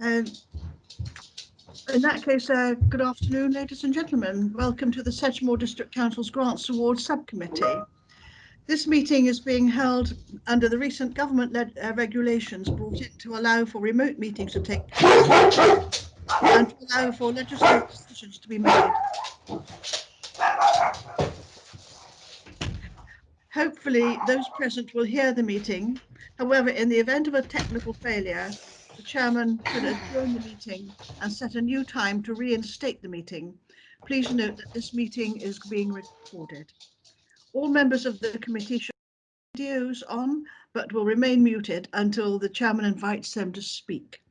In that case, good afternoon, ladies and gentlemen. Welcome to the Sedgemoor District Council's Grants Awards Subcommittee. This meeting is being held under the recent government-led regulations brought in to allow for remote meetings to take place and to allow for legislative decisions to be made. Hopefully, those present will hear the meeting. However, in the event of a technical failure, the chairman could adjourn the meeting and set a new time to reinstate the meeting. Please note that this meeting is being recorded. All members of the committee should have videos on, but will remain muted until the chairman invites them to speak.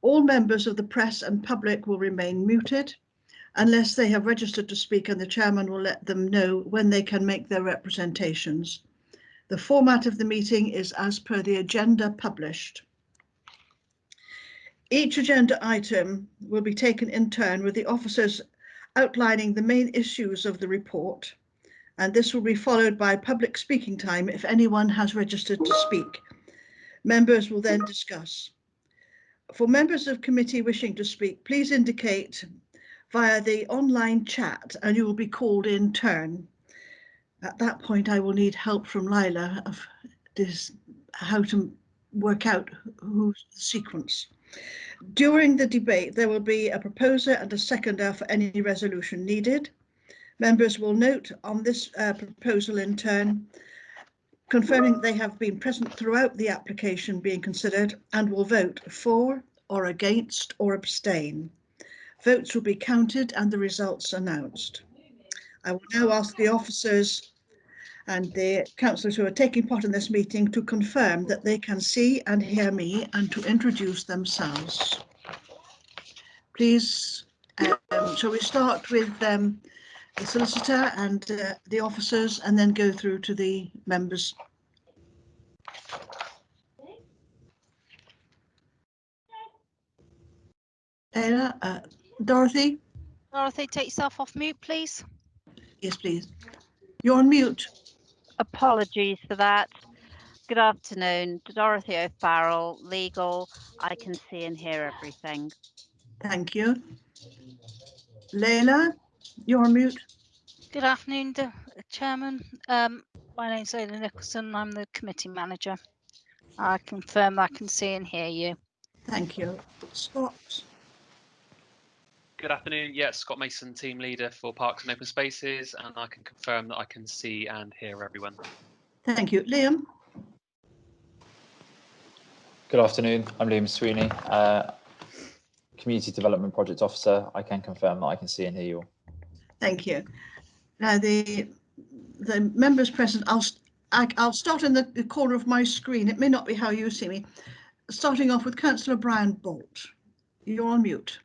All members of the press and public will remain muted unless they have registered to speak, and the chairman will let them know when they can make their representations. The format of the meeting is as per the agenda published. Each agenda item will be taken in turn, with the officers outlining the main issues of the report, and this will be followed by public speaking time if anyone has registered to speak. Members will then discuss. For members of committee wishing to speak, please indicate via the online chat and you will be called in turn. At that point, I will need help from Lila of this, how to work out who's the sequence. During the debate, there will be a proposer and a seconder for any resolution needed. Members will note on this proposal in turn, confirming they have been present throughout the application being considered, and will vote for or against or abstain. Votes will be counted and the results announced. I will now ask the officers and the councillors who are taking part in this meeting to confirm that they can see and hear me and to introduce themselves. Please, shall we start with the solicitor and the officers and then go through to the members? Dorothy? Dorothy, take yourself off mute, please. Yes, please. You're on mute. Apologies for that. Good afternoon, Dorothy O'Farrell, legal. I can see and hear everything. Thank you. Leila, you're on mute. Good afternoon, Chairman. My name's Leila Nicholson. I'm the committee manager. I confirm I can see and hear you. Thank you. Scott. Good afternoon. Yes, Scott Mason, team leader for Parks and Open Spaces, and I can confirm that I can see and hear everyone. Thank you. Liam. Good afternoon. I'm Liam Sweeney, Community Development Project Officer. I can confirm that I can see and hear you all. Thank you. Now the members present, I'll start in the corner of my screen. It may not be how you see me. Starting off with Councillor Brian Bolt. You're on mute.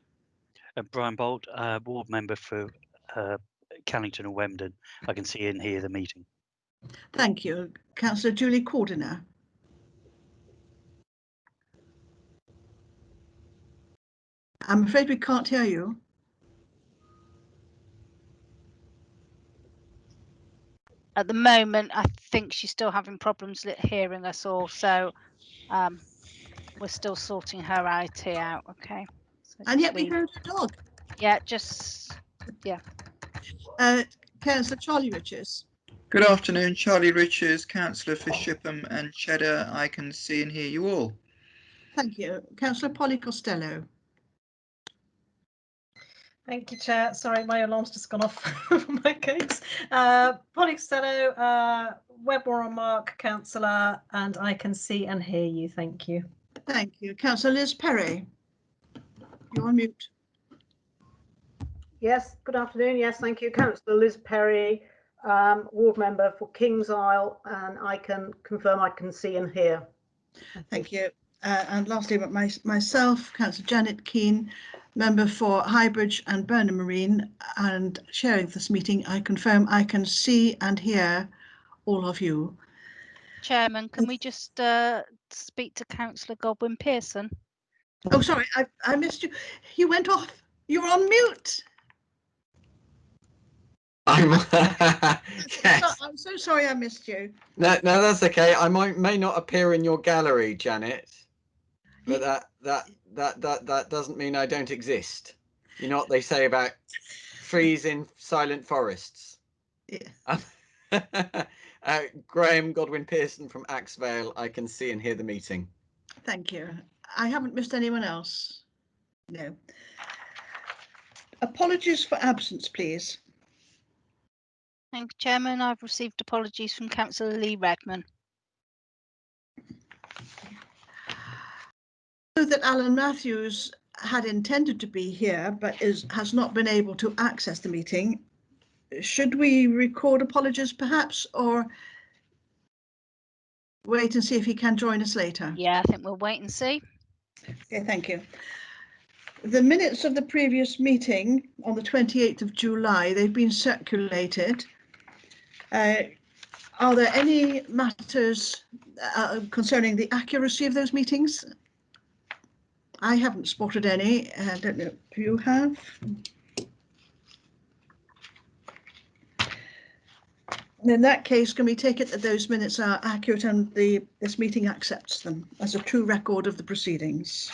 Brian Bolt, ward member for Callington and Wemden. I can see and hear the meeting. Thank you. Councillor Julie Cordiner. I'm afraid we can't hear you. At the moment, I think she's still having problems hearing us all, so we're still sorting her IT out. Okay. So And yet we heard a dog. Yeah, just yeah. Councillor Charlie Richards. Good afternoon, Charlie Richards, Councillor for Shipham and Cheddar. I can see and hear you all. Thank you. Councillor Polly Costello. Thank you, Chair. Sorry, my alarm's just gone off for my case. Polly Costello, Webmore on Mark, Councillor, and I can see and hear you. Thank you. Thank you. Councillor Liz Perry. You're on mute. Yes, good afternoon. Yes, thank you. Councillor Liz Perry, ward member for Kings Isle, and I can confirm I can see and hear. Thank you. And lastly, but myself, Councillor Janet Keane, member for Highbridge and Burnham Marine, and chairing this meeting, I confirm I can see and hear all of you. Chairman, can we just speak to Councillor Godwin Pearson? Oh, sorry, I missed you. You went off. You're on mute. Yes. I'm so sorry I missed you. No, that's okay. I may not appear in your gallery, Janet, but that doesn't mean I don't exist. You know what they say about trees in silent forests. Yeah. Graham Godwin Pearson from Axvale. I can see and hear the meeting. Thank you. I haven't missed anyone else. No. Apologies for absence, please. Thank you, Chairman. I've received apologies from Councillor Lee Redman. I know that Alan Matthews had intended to be here, but has not been able to access the meeting. Should we record apologies perhaps, or wait and see if he can join us later? Yeah, I think we'll wait and see. Okay, thank you. The minutes of the previous meeting on the 28th of July, they've been circulated. Are there any matters concerning the accuracy of those meetings? I haven't spotted any. I don't know if you have. In that case, can we take it that those minutes are accurate and this meeting accepts them as a true record of the proceedings?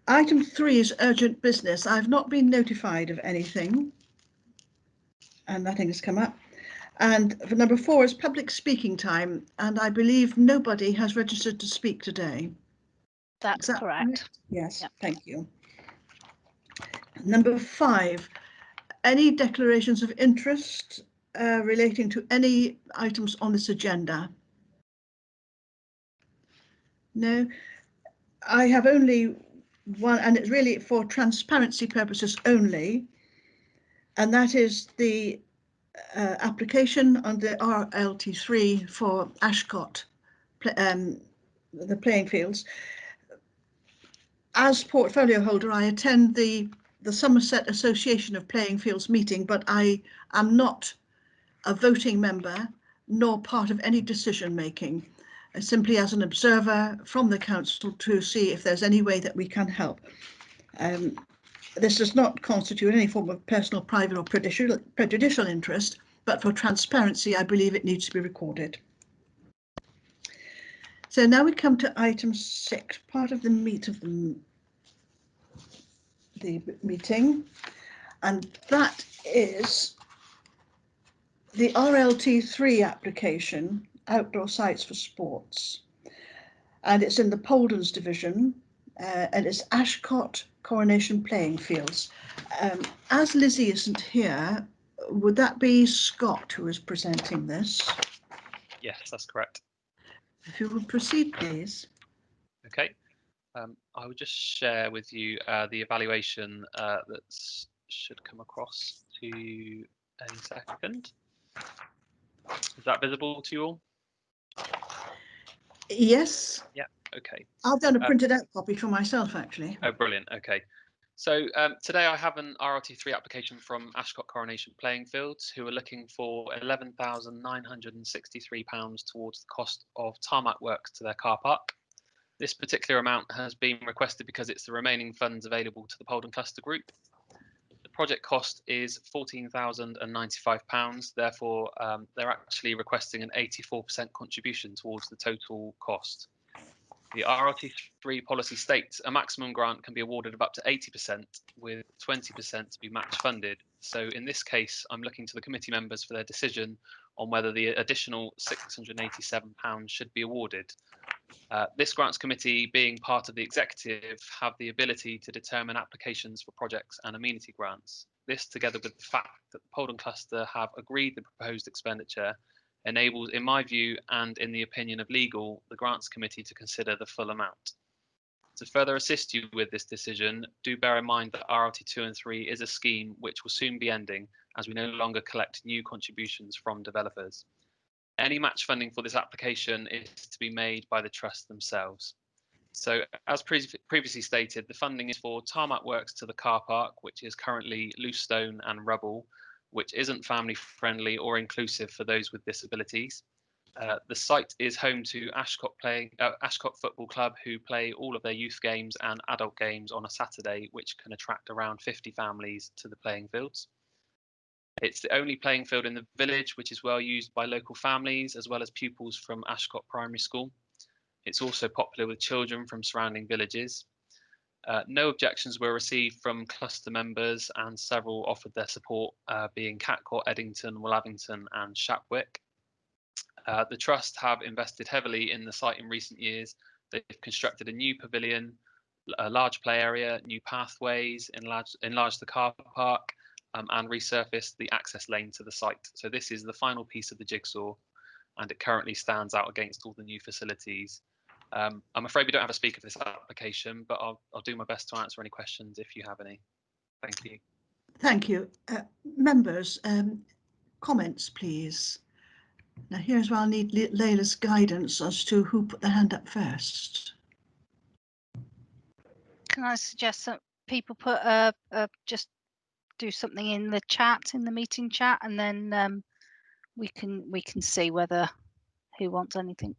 Item 3 is urgent business. I've not been notified of anything, and nothing has come up. And for number 4 is public speaking time, and I believe nobody has registered to speak today. That's correct. Yes, Yep. thank you. Number 5, any declarations of interest relating to any items on this agenda? No. I have only one, and it's really for transparency purposes only, and that is the application under RLT3 for Ashcott, the playing fields. As portfolio holder, I attend the Somerset Association of Playing Fields meeting, but I am not a voting member nor part of any decision making, simply as an observer from the council to see if there's any way that we can help. This does not constitute any form of personal, private or prejudicial interest, but for transparency, I believe it needs to be recorded. So now we come to item 6, part of the meat of the meeting, and that is the RLT3 application, outdoor sites for sports, and it's in the Poldens division, and it's Ashcott Coronation Playing Fields. As Lizzie isn't here, would that be Scott who is presenting this? Yes, that's correct. If you would proceed, please. Okay. I will just share with you the evaluation that should come across to you any second. Is that visible to you all? Yes. Yeah. Okay. I've done a printed out copy for myself, actually. Oh, brilliant. Okay. So today I have an RLT3 application from Ashcott Coronation Playing Fields, who are looking for £11,963 towards the cost of tarmac works to their car park. This particular amount has been requested because it's the remaining funds available to the Polden Cluster Group. The project cost is £14,095. Therefore, they're actually requesting an 84% contribution towards the total cost. The RLT3 policy states a maximum grant can be awarded of up to 80%, with 20% to be match funded. So in this case, I'm looking to the committee members for their decision on whether the additional £687 should be awarded. This grants committee, being part of the executive, have the ability to determine applications for projects and amenity grants. This, together with the fact that the Polden Cluster have agreed the proposed expenditure, enables, in my view and in the opinion of legal, the grants committee to consider the full amount. To further assist you with this decision, do bear in mind that RLT2 and 3 is a scheme which will soon be ending, as we no longer collect new contributions from developers. Any match funding for this application is to be made by the trust themselves. So, as previously stated, the funding is for tarmac works to the car park, which is currently loose stone and rubble, which isn't family friendly or inclusive for those with disabilities. The site is home to Ashcott Football Club, who play all of their youth games and adult games on a Saturday, which can attract around 50 families to the playing fields. It's the only playing field in the village which is well used by local families as well as pupils from Ashcott Primary School. It's also popular with children from surrounding villages. No objections were received from cluster members, and several offered their support, being Catcourt, Eddington, Willavington and Shapwick. The Trust have invested heavily in the site in recent years. They've constructed a new pavilion, a large play area, new pathways, enlarged the car park, and resurfaced the access lane to the site. So this is the final piece of the jigsaw, and it currently stands out against all the new facilities. I'm afraid we don't have a speaker for this application, but I'll do my best to answer any questions if you have any. Thank you. Thank you. Members, comments, please. Now, here's where I'll need Layla's guidance as to who put their hand up first. Can I suggest that people put just do something in the chat, in the meeting chat, and then we can see whether who wants anything.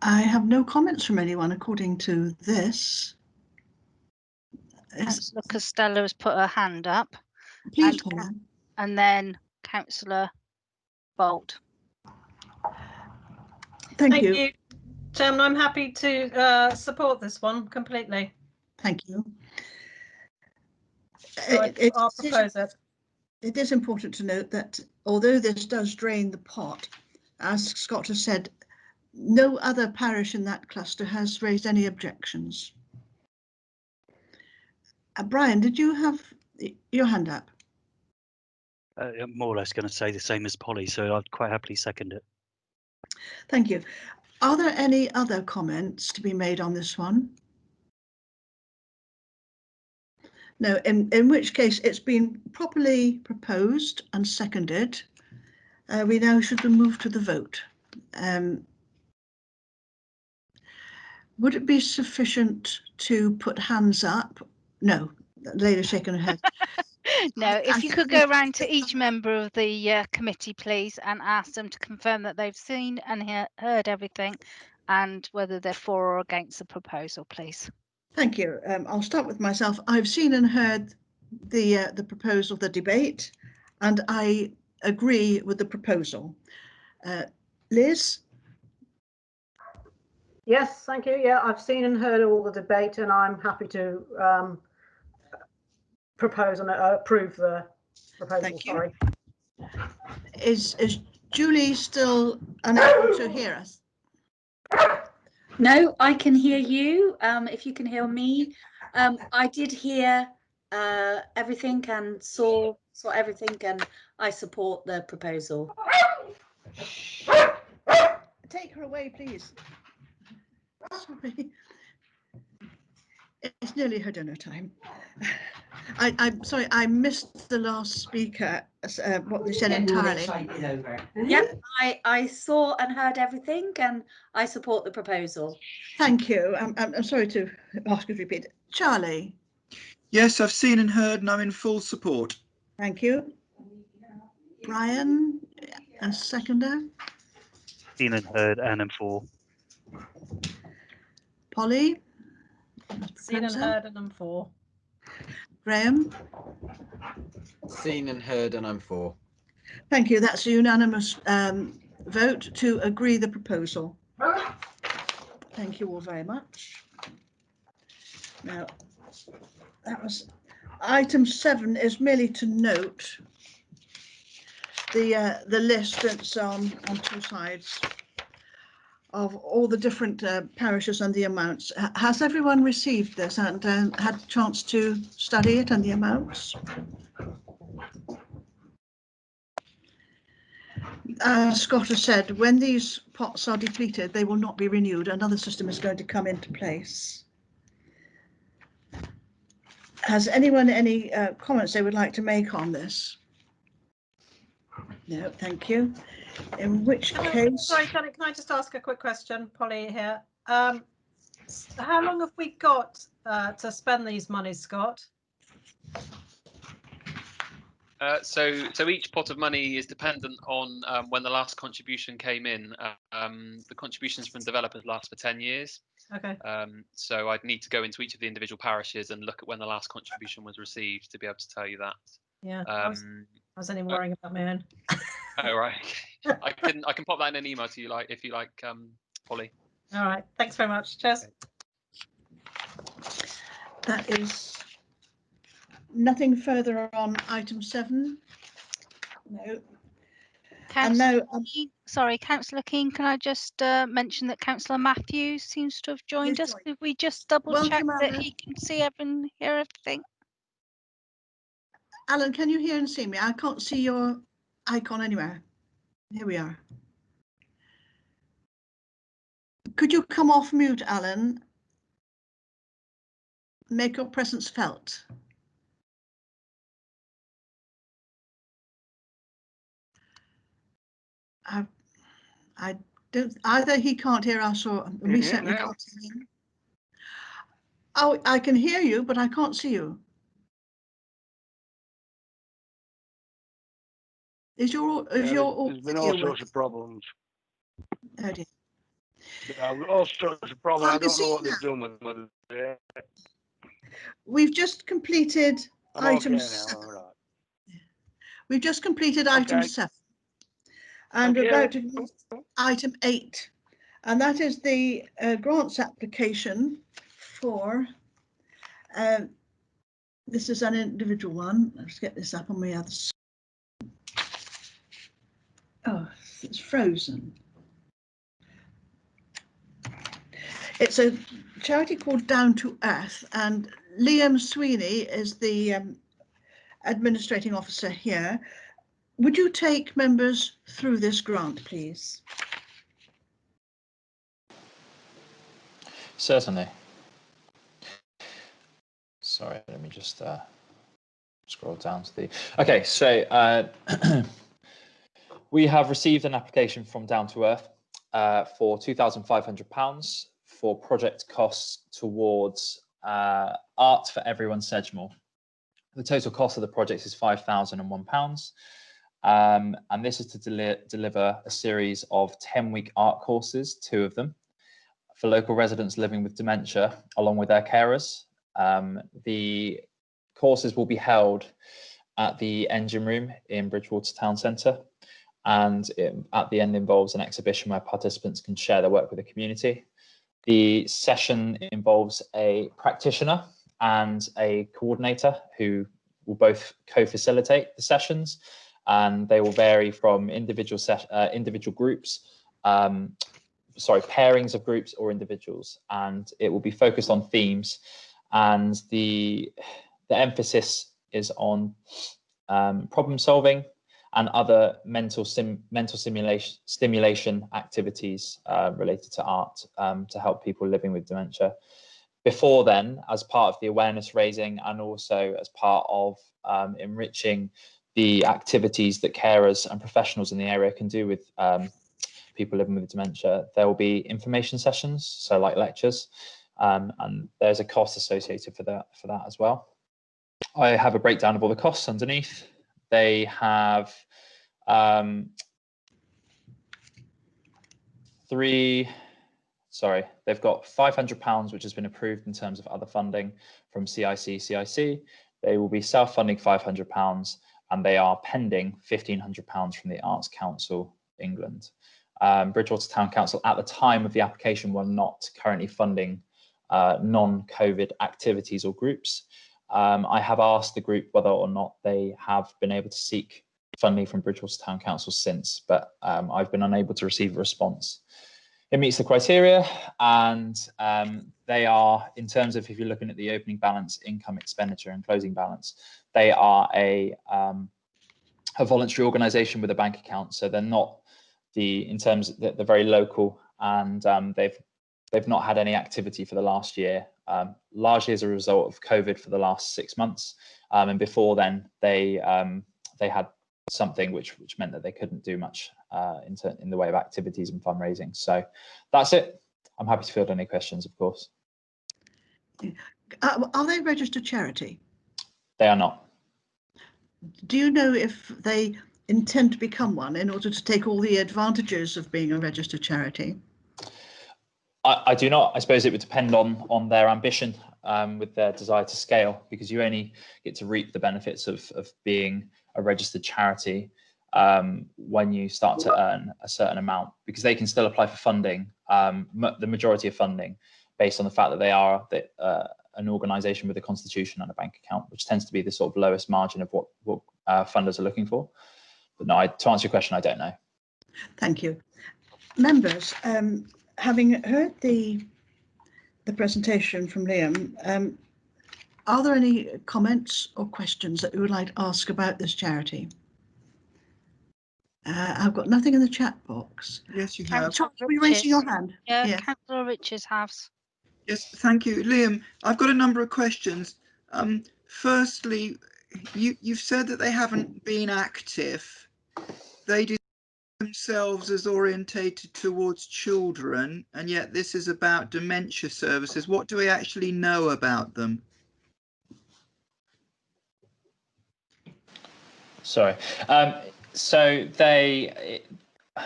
I have no comments from anyone according to this. Councillor Costello has put her hand up. Please, Paula. And then Councillor Bolt. Thank you. Chairman, I'm happy to support this one completely. Thank you. So I'll propose it. It is important to note that although this does drain the pot, as Scott has said, no other parish in that cluster has raised any objections. Brian, did you have your hand up? I'm more or less going to say the same as Polly, so I'd quite happily second it. Thank you. Are there any other comments to be made on this one? No, in which case it's been properly proposed and seconded. We now should move to the vote. Would it be sufficient to put hands up? No, Layla's shaking her head. No, if you could go around to each member of the committee, please, and ask them to confirm that they've seen and heard everything and whether they're for or against the proposal, please. Thank you. I'll start with myself. I've seen and heard the proposal, the debate, and I agree with the proposal. Liz? Yes, thank you. Yeah, I've seen and heard all the debate, and I'm happy to propose and approve the proposal. Thank you. Sorry. Is Julie still unable to hear us? No, I can hear you. If you can hear me, I did hear everything and saw everything, and I support the proposal. Take her away, please. Sorry. It's nearly her dinner time. I'm sorry, I missed the last speaker, what they said entirely. Yep, I saw and heard everything, and I support the proposal. Thank you. I'm sorry to ask you to repeat. Charlie? Yes, I've seen and heard, and I'm in full support. Thank you. Brian, a seconder? Seen and heard, and I'm for. Polly? Seen and heard, and I'm for. Graham? Seen and heard, and I'm for. Thank you. That's a unanimous vote to agree the proposal. Thank you all very much. Now, that was item 7 is merely to note the list that's on 2 sides of all the different parishes and the amounts. Has everyone received this and had a chance to study it and the amounts? As Scott has said, when these pots are depleted, they will not be renewed. Another system is going to come into place. Has anyone any comments they would like to make on this? No, thank you. In which case... Sorry, can I just ask a quick question, Polly here? How long have we got to spend these monies, Scott? So each pot of money is dependent on when the last contribution came in. The contributions from developers last for 10 years. Okay. So I'd need to go into each of the individual parishes and look at when the last contribution was received to be able to tell you that. Yeah. I was only worrying about my own. Oh right. I can pop that in an email to you, like if you like, Polly. All right. Thanks very much. Cheers. Okay. That is nothing further on item 7. No. And now, Councillor Keane, can I just mention that Councillor Matthews seems to have joined us? Could we just double check that he can see and hear everything? Alan, can you hear and see me? I can't see your icon anywhere. Here we are. Could you come off mute, Alan? Make your presence felt. I don't, either he can't hear us or we certainly can't see him. Oh, I can hear you, but I can't see you. There's been all sorts of problems. Oh dear. All sorts of problems. I don't know what they're doing with it. We've just completed item 7. All right. We've just completed item 7. And we're about to do item 8. And that is the grants application for, this is an individual one. Let's get this up on my other side. Oh, it's frozen. It's a charity called Down to Earth, and Liam Sweeney is the administrating officer here. Would you take members through this grant, please? Certainly. Sorry, let me just scroll down to the... Okay, so we have received an application from Down to Earth for £2,500 for project costs towards Art for Everyone Sedgemoor. The total cost of the project is £5,001. And this is to deliver a series of 10-week art courses, 2 of them, for local residents living with dementia, along with their carers. The courses will be held at the engine room in Bridgewater Town Centre, and at the end involves an exhibition where participants can share their work with the community. The session involves a practitioner and a coordinator who will both co-facilitate the sessions, and they will vary from individual groups, pairings of groups or individuals, and it will be focused on themes, and the emphasis is on problem solving and other mental stimulation activities related to art to help people living with dementia. Before then, as part of the awareness raising and also as part of enriching the activities that carers and professionals in the area can do with people living with dementia, there will be information sessions, so like lectures, and there's a cost associated for that as well. I have a breakdown of all the costs underneath. They have they've got £500 which has been approved in terms of other funding from CIC. They will be self-funding £500, and they are pending £1,500 from the Arts Council England. Bridgewater Town Council at the time of the application were not currently funding non-COVID activities or groups. I have asked the group whether or not they have been able to seek funding from Bridgewater Town Council since, but I've been unable to receive a response. It meets the criteria, and they are, in terms of if you're looking at the opening balance, income, expenditure and closing balance, they are a voluntary organisation with a bank account, so they're not in terms of they're very local, and they've not had any activity for the last year, largely as a result of COVID for the last 6 months, and before then they had something which meant that they couldn't do much in the way of activities and fundraising. So that's it. I'm happy to field any questions, of course. Are they registered charity? They are not. Do you know if they intend to become one in order to take all the advantages of being a registered charity? I do not. I suppose it would depend on their ambition with their desire to scale, because you only get to reap the benefits of being a registered charity when you start to earn a certain amount, because they can still apply for funding, the majority of funding, based on the fact that they are an organisation with a constitution and a bank account, which tends to be the sort of lowest margin of what funders are looking for. But no, to answer your question, I don't know. Thank you. Members, having heard the presentation from Liam, are there any comments or questions that you would like to ask about this charity? I've got nothing in the chat box. Yes, you have. Charles, are you raising your hand? Yeah, Councillor Richards has. Yes, thank you. Liam, I've got a number of questions. Firstly, you've said that they haven't been active. They do themselves as orientated towards children, and yet this is about dementia services. What do we actually know about them? Sorry. So they,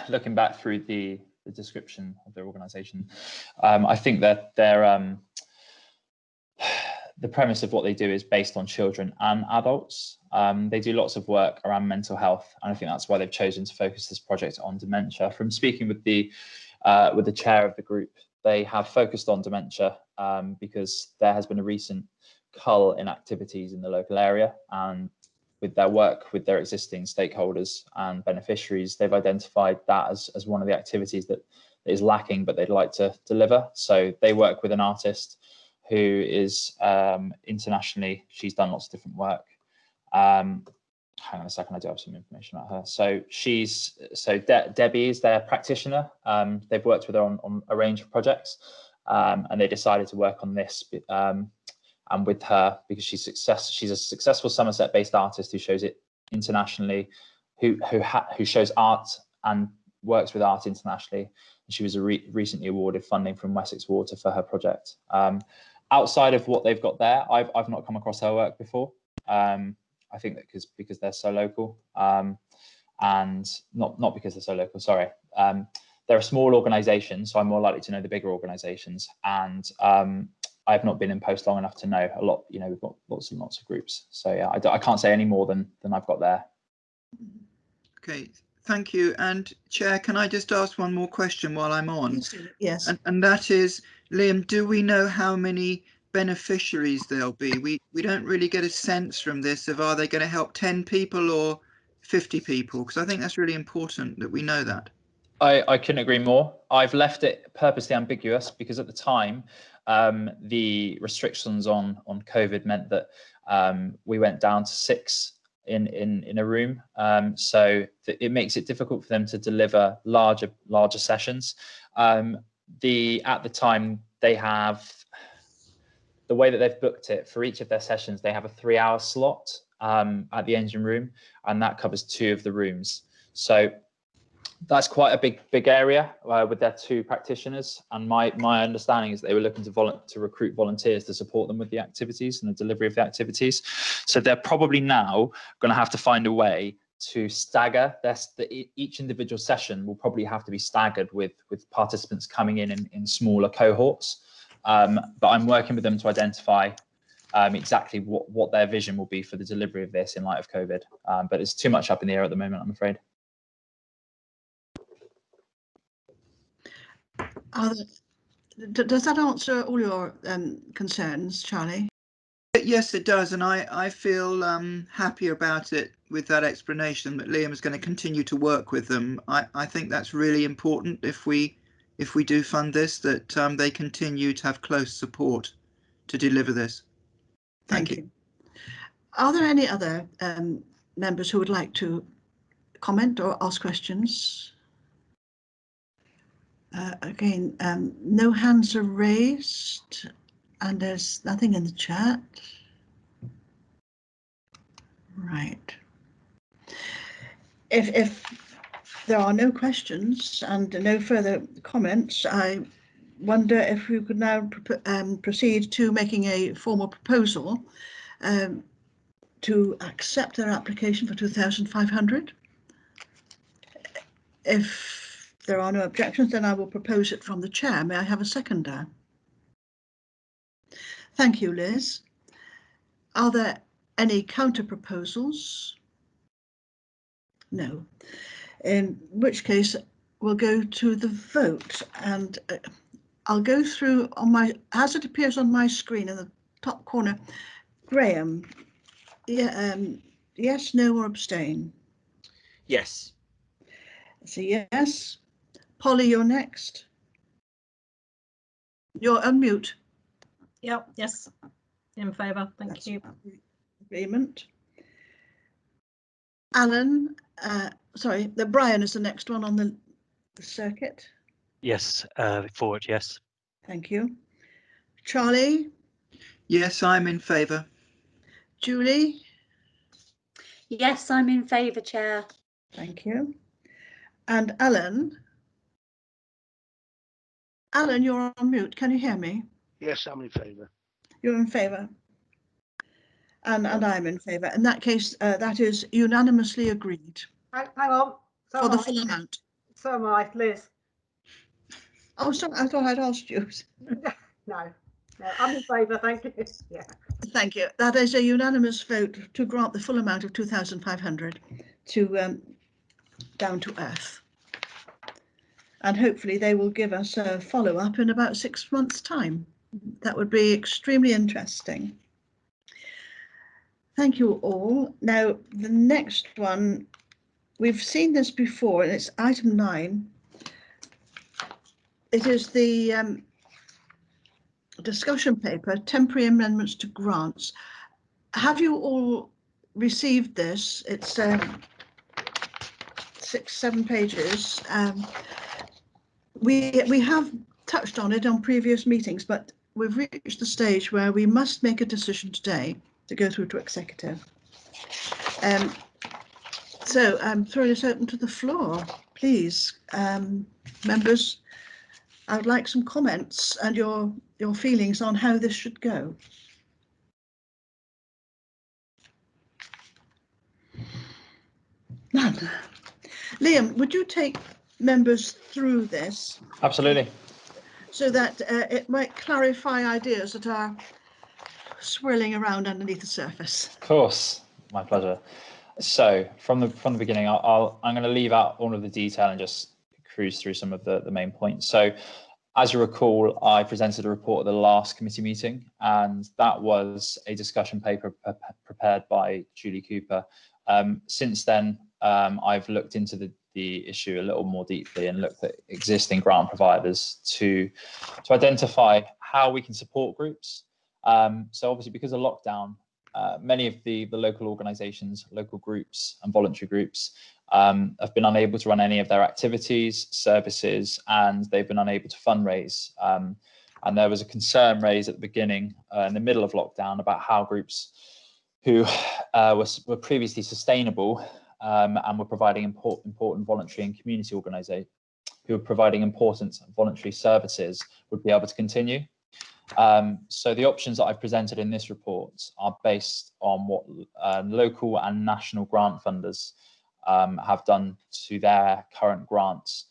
looking back through the description of their organisation, I think that they're the premise of what they do is based on children and adults. They do lots of work around mental health, and I think that's why they've chosen to focus this project on dementia. From speaking with the chair of the group, they have focused on dementia because there has been a recent cull in activities in the local area, and with their work with their existing stakeholders and beneficiaries, they've identified that as one of the activities that is lacking, but they'd like to deliver. So they work with an artist who is internationally, she's done lots of different work. Hang on a second, I do have some information about her. So Debbie is their practitioner. They've worked with her on a range of projects, and they decided to work on this and with her because she's a successful Somerset-based artist who shows it internationally, who shows art and works with art internationally. And she was recently awarded funding from Wessex Water for her project. Outside of what they've got there, I've not come across her work before. I think that because they're so local, and not because they're so local. Sorry, they're a small organisation, so I'm more likely to know the bigger organisations. And I've not been in post long enough to know a lot. You know, we've got lots and lots of groups. So yeah, I can't say any more than I've got there. Okay, thank you. And Chair, can I just ask one more question while I'm on? Yes. And that is, Liam, do we know how many beneficiaries there'll be? We don't really get a sense from this of are they going to help 10 people or 50 people? Because I think that's really important that we know that. I couldn't agree more. I've left it purposely ambiguous because at the time, the restrictions on COVID meant that we went down to 6 in a room. So it makes it difficult for them to deliver larger sessions. At the time, they have the way that they've booked it for each of their sessions. They have a 3-hour slot at the engine room, and that covers 2 of the rooms. So that's quite a big area with their 2 practitioners. And my understanding is they were looking to recruit volunteers to support them with the activities and the delivery of the activities. So they're probably now going to have to find a way to stagger each individual session will probably have to be staggered with participants coming in smaller cohorts. But I'm working with them to identify exactly what their vision will be for the delivery of this in light of COVID. But it's too much up in the air at the moment, I'm afraid. Does that answer all your concerns, Charlie? Yes, it does, and I feel happy about it with that explanation that Liam is going to continue to work with them. I think that's really important if we do fund this, that they continue to have close support to deliver this. Thank you. Are there any other members who would like to comment or ask questions? Again, no hands are raised and there's nothing in the chat. Right. If there are no questions and no further comments, I wonder if we could now proceed to making a formal proposal to accept their application for 2,500. If there are no objections, then I will propose it from the chair. May I have a seconder? Thank you, Liz. Are there any counter proposals? No. In which case, we'll go to the vote, and I'll go through on my, as it appears on my screen in the top corner. Graham, yeah, yes, no, or abstain? Yes. It's a yes. Polly, you're next. You're unmute. Yep, yes, in favour, thank you. Agreement. Alan, sorry, Brian is the next one on the circuit. Yes, for it, yes. Thank you. Charlie? Yes, I'm in favour. Julie? Yes, I'm in favour, Chair. Thank you. And Alan? Alan, you're on mute. Can you hear me? Yes, I'm in favour. You're in favour? And I'm in favour. In that case, that is unanimously agreed. Hang on. So for the am I. full amount. So am I, Liz. Oh, sorry, I thought I'd asked you. No, I'm in favour, thank you. Yeah. Thank you. That is a unanimous vote to grant the full amount of 2,500 to Down to Earth. And hopefully they will give us a follow-up in about 6 months' time. That would be extremely interesting. Thank you all. Now, the next one, we've seen this before, and it's item 9. It is the discussion paper, temporary amendments to grants. Have you all received this? It's 6-7 pages. We have touched on it on previous meetings, but we've reached the stage where we must make a decision today to go through to executive. So I'm throwing this open to the floor, please. Members, I would like some comments and your feelings on how this should go. None. Liam, would you take members through this? Absolutely. So that it might clarify ideas that are swirling around underneath the surface. Of course, my pleasure. So from the beginning, I'm going to leave out all of the detail and just cruise through some of the main points. So as you recall, I presented a report at the last committee meeting, and that was a discussion paper prepared by Julie Cooper. Since then, I've looked into the issue a little more deeply and looked at existing grant providers to identify how we can support groups. So obviously, because of lockdown, many of the local organisations, local groups and voluntary groups have been unable to run any of their activities, services, and they've been unable to fundraise. And there was a concern raised at the beginning, in the middle of lockdown, about how groups who were previously sustainable and were providing important voluntary and community organisations, who were providing important voluntary services, would be able to continue. So the options that I've presented in this report are based on what local and national grant funders have done to their current grants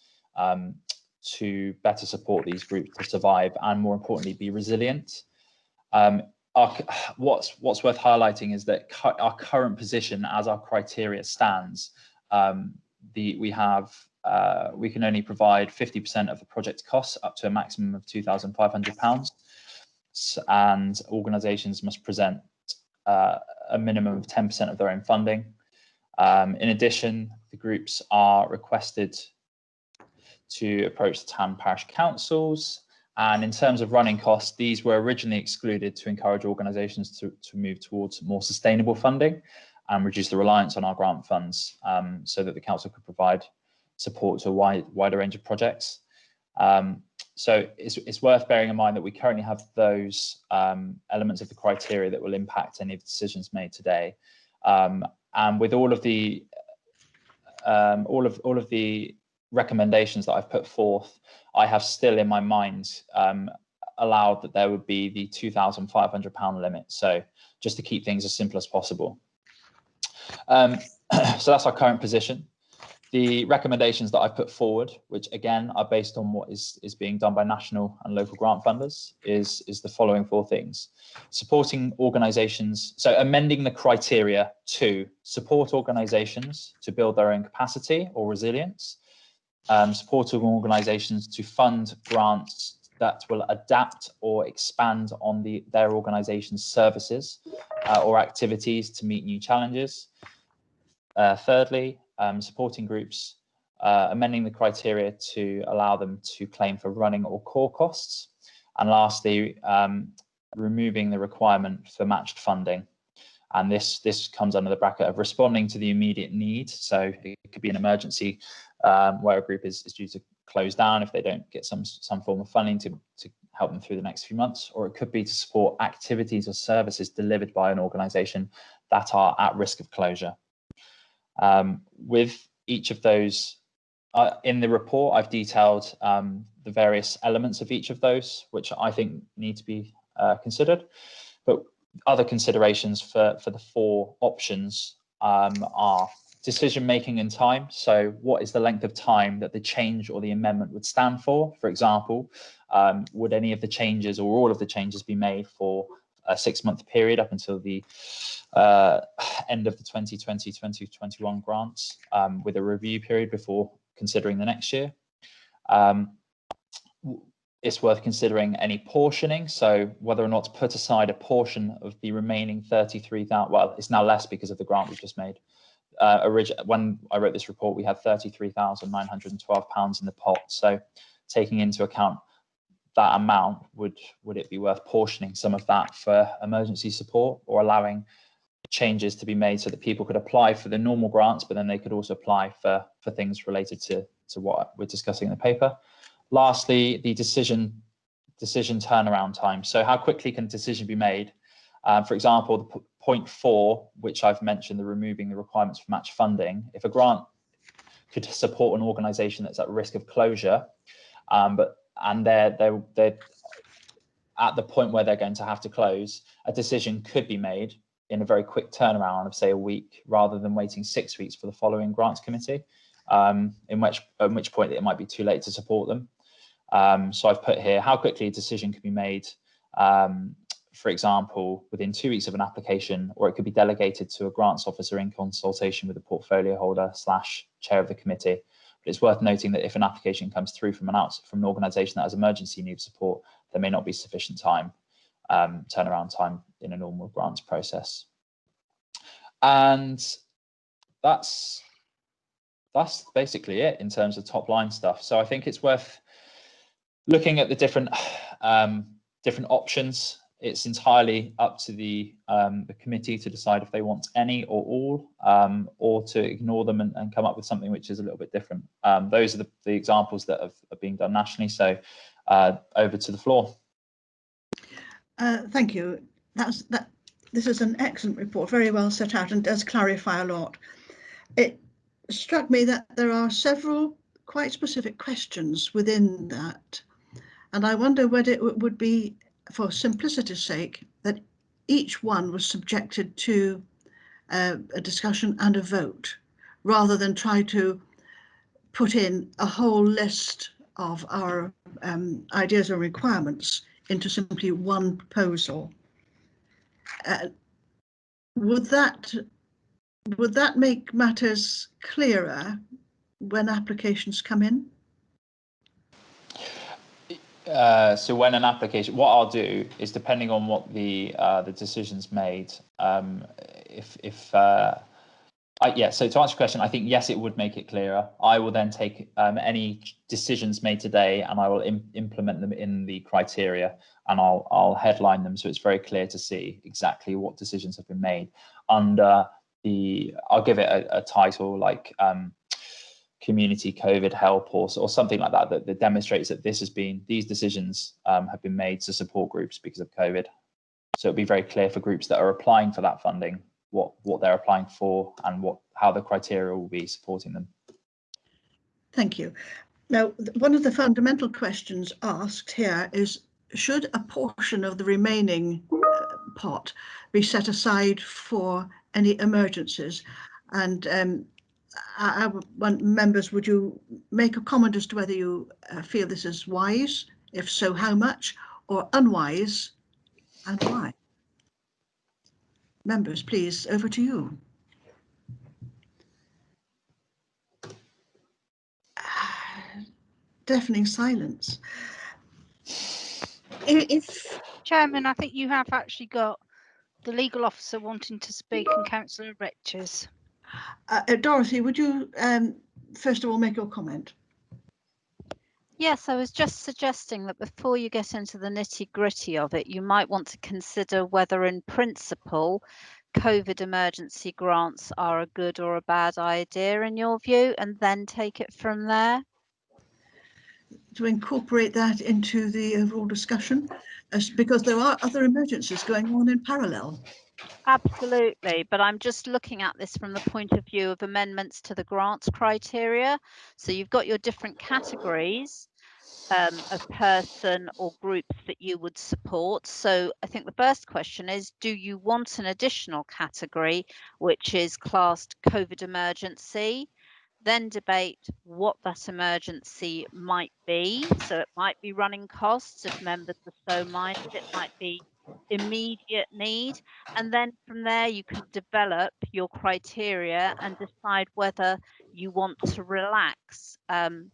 to better support these groups to survive and, more importantly, be resilient. What's worth highlighting is that our current position, as our criteria stands, we can only provide 50% of the project costs up to a maximum of £2,500. And organisations must present a minimum of 10% of their own funding. In addition, the groups are requested to approach the town parish councils. And in terms of running costs, these were originally excluded to encourage organisations to move towards more sustainable funding and reduce the reliance on our grant funds, so that the council could provide support to a wider range of projects. So it's worth bearing in mind that we currently have those elements of the criteria that will impact any of the decisions made today. And with all of the recommendations that I've put forth, I have still in my mind allowed that there would be the £2,500 limit. So just to keep things as simple as possible. So that's our current position. The recommendations that I put forward, which again are based on what is being done by national and local grant funders, is the following 4 things. Supporting organisations, so amending the criteria to support organisations to build their own capacity or resilience, supporting organisations to fund grants that will adapt or expand on their organisation's services or activities to meet new challenges. Thirdly, supporting groups, amending the criteria to allow them to claim for running or core costs. And lastly, removing the requirement for matched funding. And this comes under the bracket of responding to the immediate need. So it could be an emergency where a group is due to close down if they don't get some form of funding to help them through the next few months, or it could be to support activities or services delivered by an organisation that are at risk of closure. With each of those, in the report, I've detailed the various elements of each of those, which I think need to be considered. But other considerations for the 4 options are decision making and time. So what is the length of time that the change or the amendment would stand for? For example, would any of the changes or all of the changes be made for a 6-month period up until the end of the 2020-2021 grants, with a review period before considering the next year? It's worth considering any portioning, so whether or not to put aside a portion of the remaining 33,000, well, it's now less because of the grant we've just made. When I wrote this report, we had £33,912 in the pot. So taking into account that amount, would it be worth portioning some of that for emergency support, or allowing changes to be made so that people could apply for the normal grants, but then they could also apply for things related to what we're discussing in the paper? Lastly, the decision turnaround time. So how quickly can a decision be made? For example, the point 4, which I've mentioned, the removing the requirements for match funding. If a grant could support an organisation that's at risk of closure, and they're at the point where they're going to have to close, a decision could be made in a very quick turnaround of, say, a week, rather than waiting 6 weeks for the following grants committee, at which point it might be too late to support them. So I've put here how quickly a decision can be made, for example, within 2 weeks of an application, or it could be delegated to a grants officer in consultation with the portfolio holder / chair of the committee. But it's worth noting that if an application comes through from an organisation that has emergency need support, there may not be sufficient time, turnaround time in a normal grants process. And that's basically it in terms of top line stuff. So I think it's worth looking at the different options. It's entirely up to the committee to decide if they want any or all, or to ignore them and come up with something which is a little bit different. Those are the examples that are being done nationally. So over to the floor. Thank you. This is an excellent report, very well set out, and does clarify a lot. It struck me that there are several quite specific questions within that, and I wonder whether it would be, for simplicity's sake, that each one was subjected to a discussion and a vote, rather than try to put in a whole list of our ideas and requirements into simply one proposal. Would that make matters clearer when applications come in? So when an application, what I'll do is, depending on what the decision's made, so to answer your question, I think yes, it would make it clearer. I will then take any decisions made today and I will implement them in the criteria, and I'll headline them so it's very clear to see exactly what decisions have been made under I'll give it a title like community COVID help or something like that demonstrates that these decisions have been made to support groups because of COVID. So it'll be very clear for groups that are applying for that funding what they're applying for and how the criteria will be supporting them. Thank you. Now, one of the fundamental questions asked here is, should a portion of the remaining pot be set aside for any emergencies? And I want members, would you make a comment as to whether you feel this is wise? If so, how much? Or unwise, and why? Members, please, over to you. Deafening silence. If Chairman, I think you have actually got the legal officer wanting to speak and Councillor Riches. Dorothy, would you first of all make your comment? Yes, I was just suggesting that before you get into the nitty-gritty of it, you might want to consider whether in principle COVID emergency grants are a good or a bad idea in your view, and then take it from there. To incorporate that into the overall discussion, because there are other emergencies going on in parallel. Absolutely, but I'm just looking at this from the point of view of amendments to the grants criteria. So you've got your different categories of person or groups that you would support. So I think the first question is, do you want an additional category which is classed COVID emergency? Then debate what that emergency might be. So it might be running costs if members are so minded, it might be immediate need. And then from there, you can develop your criteria and decide whether you want to relax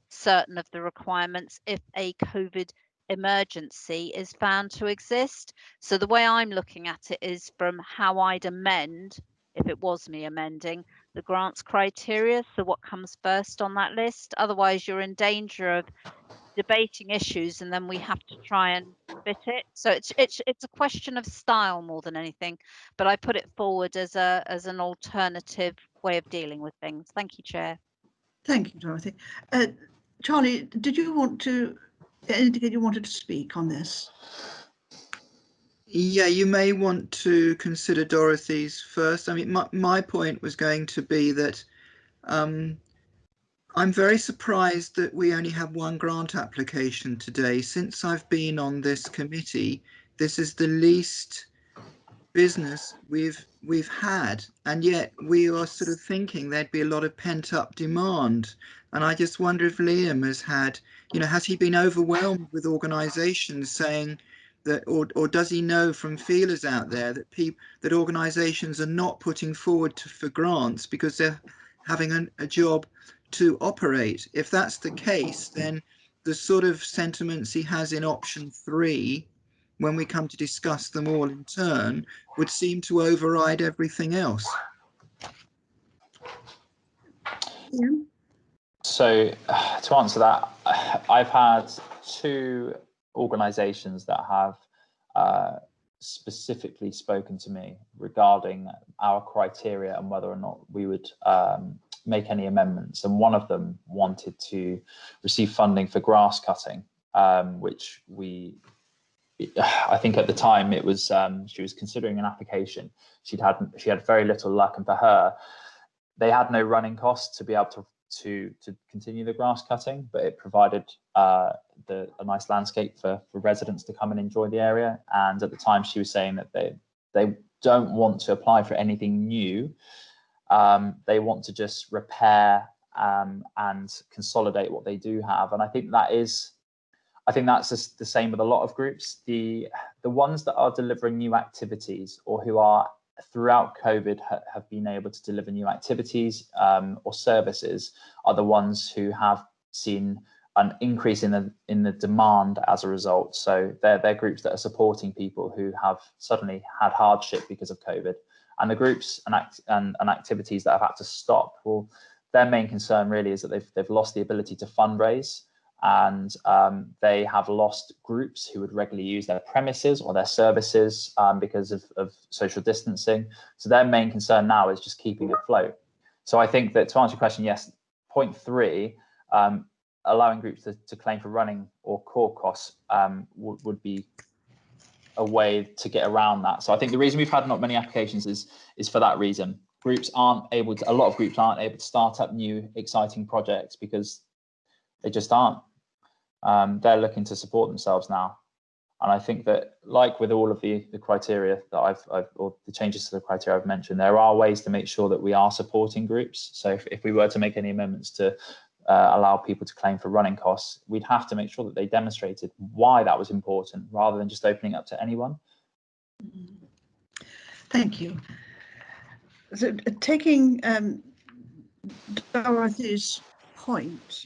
certain of the requirements if a COVID emergency is found to exist. So the way I'm looking at it is from how I'd amend, if it was me amending, the grants criteria. So what comes first on that list? Otherwise, you're in danger of debating issues and then we have to try and fit it. So it's a question of style more than anything, but I put it forward as an alternative way of dealing with things. Thank you, Chair. Thank you, Dorothy. Charlie, did you want to indicate you wanted to speak on this? Yeah, you may want to consider Dorothy's first. I mean, my point was going to be that I'm very surprised that we only have one grant application today. Since I've been on this committee, this is the least business we've had, and yet we are sort of thinking there'd be a lot of pent-up demand. And I just wonder if Liam has had, has he been overwhelmed with organisations saying that, or does he know from feelers out there that that organisations are not putting forward for grants because they're having a job to operate? If that's the case, then the sort of sentiments he has in option 3, when we come to discuss them all in turn, would seem to override everything else. Yeah. So to answer that, I've had 2 organisations that have specifically spoken to me regarding our criteria and whether or not we would make any amendments. And one of them wanted to receive funding for grass cutting, which I think at the time it was she was considering an application. She had very little luck, and for her, they had no running costs to be able to continue the grass cutting, but it provided a nice landscape for residents to come and enjoy the area. And at the time, she was saying that they don't want to apply for anything new. They want to just repair and consolidate what they do have. And I think that's just the same with a lot of groups. The ones that are delivering new activities, or who are throughout COVID have been able to deliver new activities or services, are the ones who have seen an increase in the demand as a result. So they're groups that are supporting people who have suddenly had hardship because of COVID. And the groups and activities that have had to stop, well, their main concern really is that they've lost the ability to fundraise. And they have lost groups who would regularly use their premises or their services because of social distancing. So their main concern now is just keeping it afloat. So I think that, to answer your question, yes, point 3, allowing groups to claim for running or core costs would be a way to get around that. So I think the reason we've had not many applications is for that reason. A lot of groups aren't able to start up new exciting projects because they just aren't. They're looking to support themselves now. And I think that, like with all of the criteria that or the changes to the criteria I've mentioned, there are ways to make sure that we are supporting groups. So if we were to make any amendments to allow people to claim for running costs, we'd have to make sure that they demonstrated why that was important, rather than just opening up to anyone. Thank you. So taking Dorothy's point,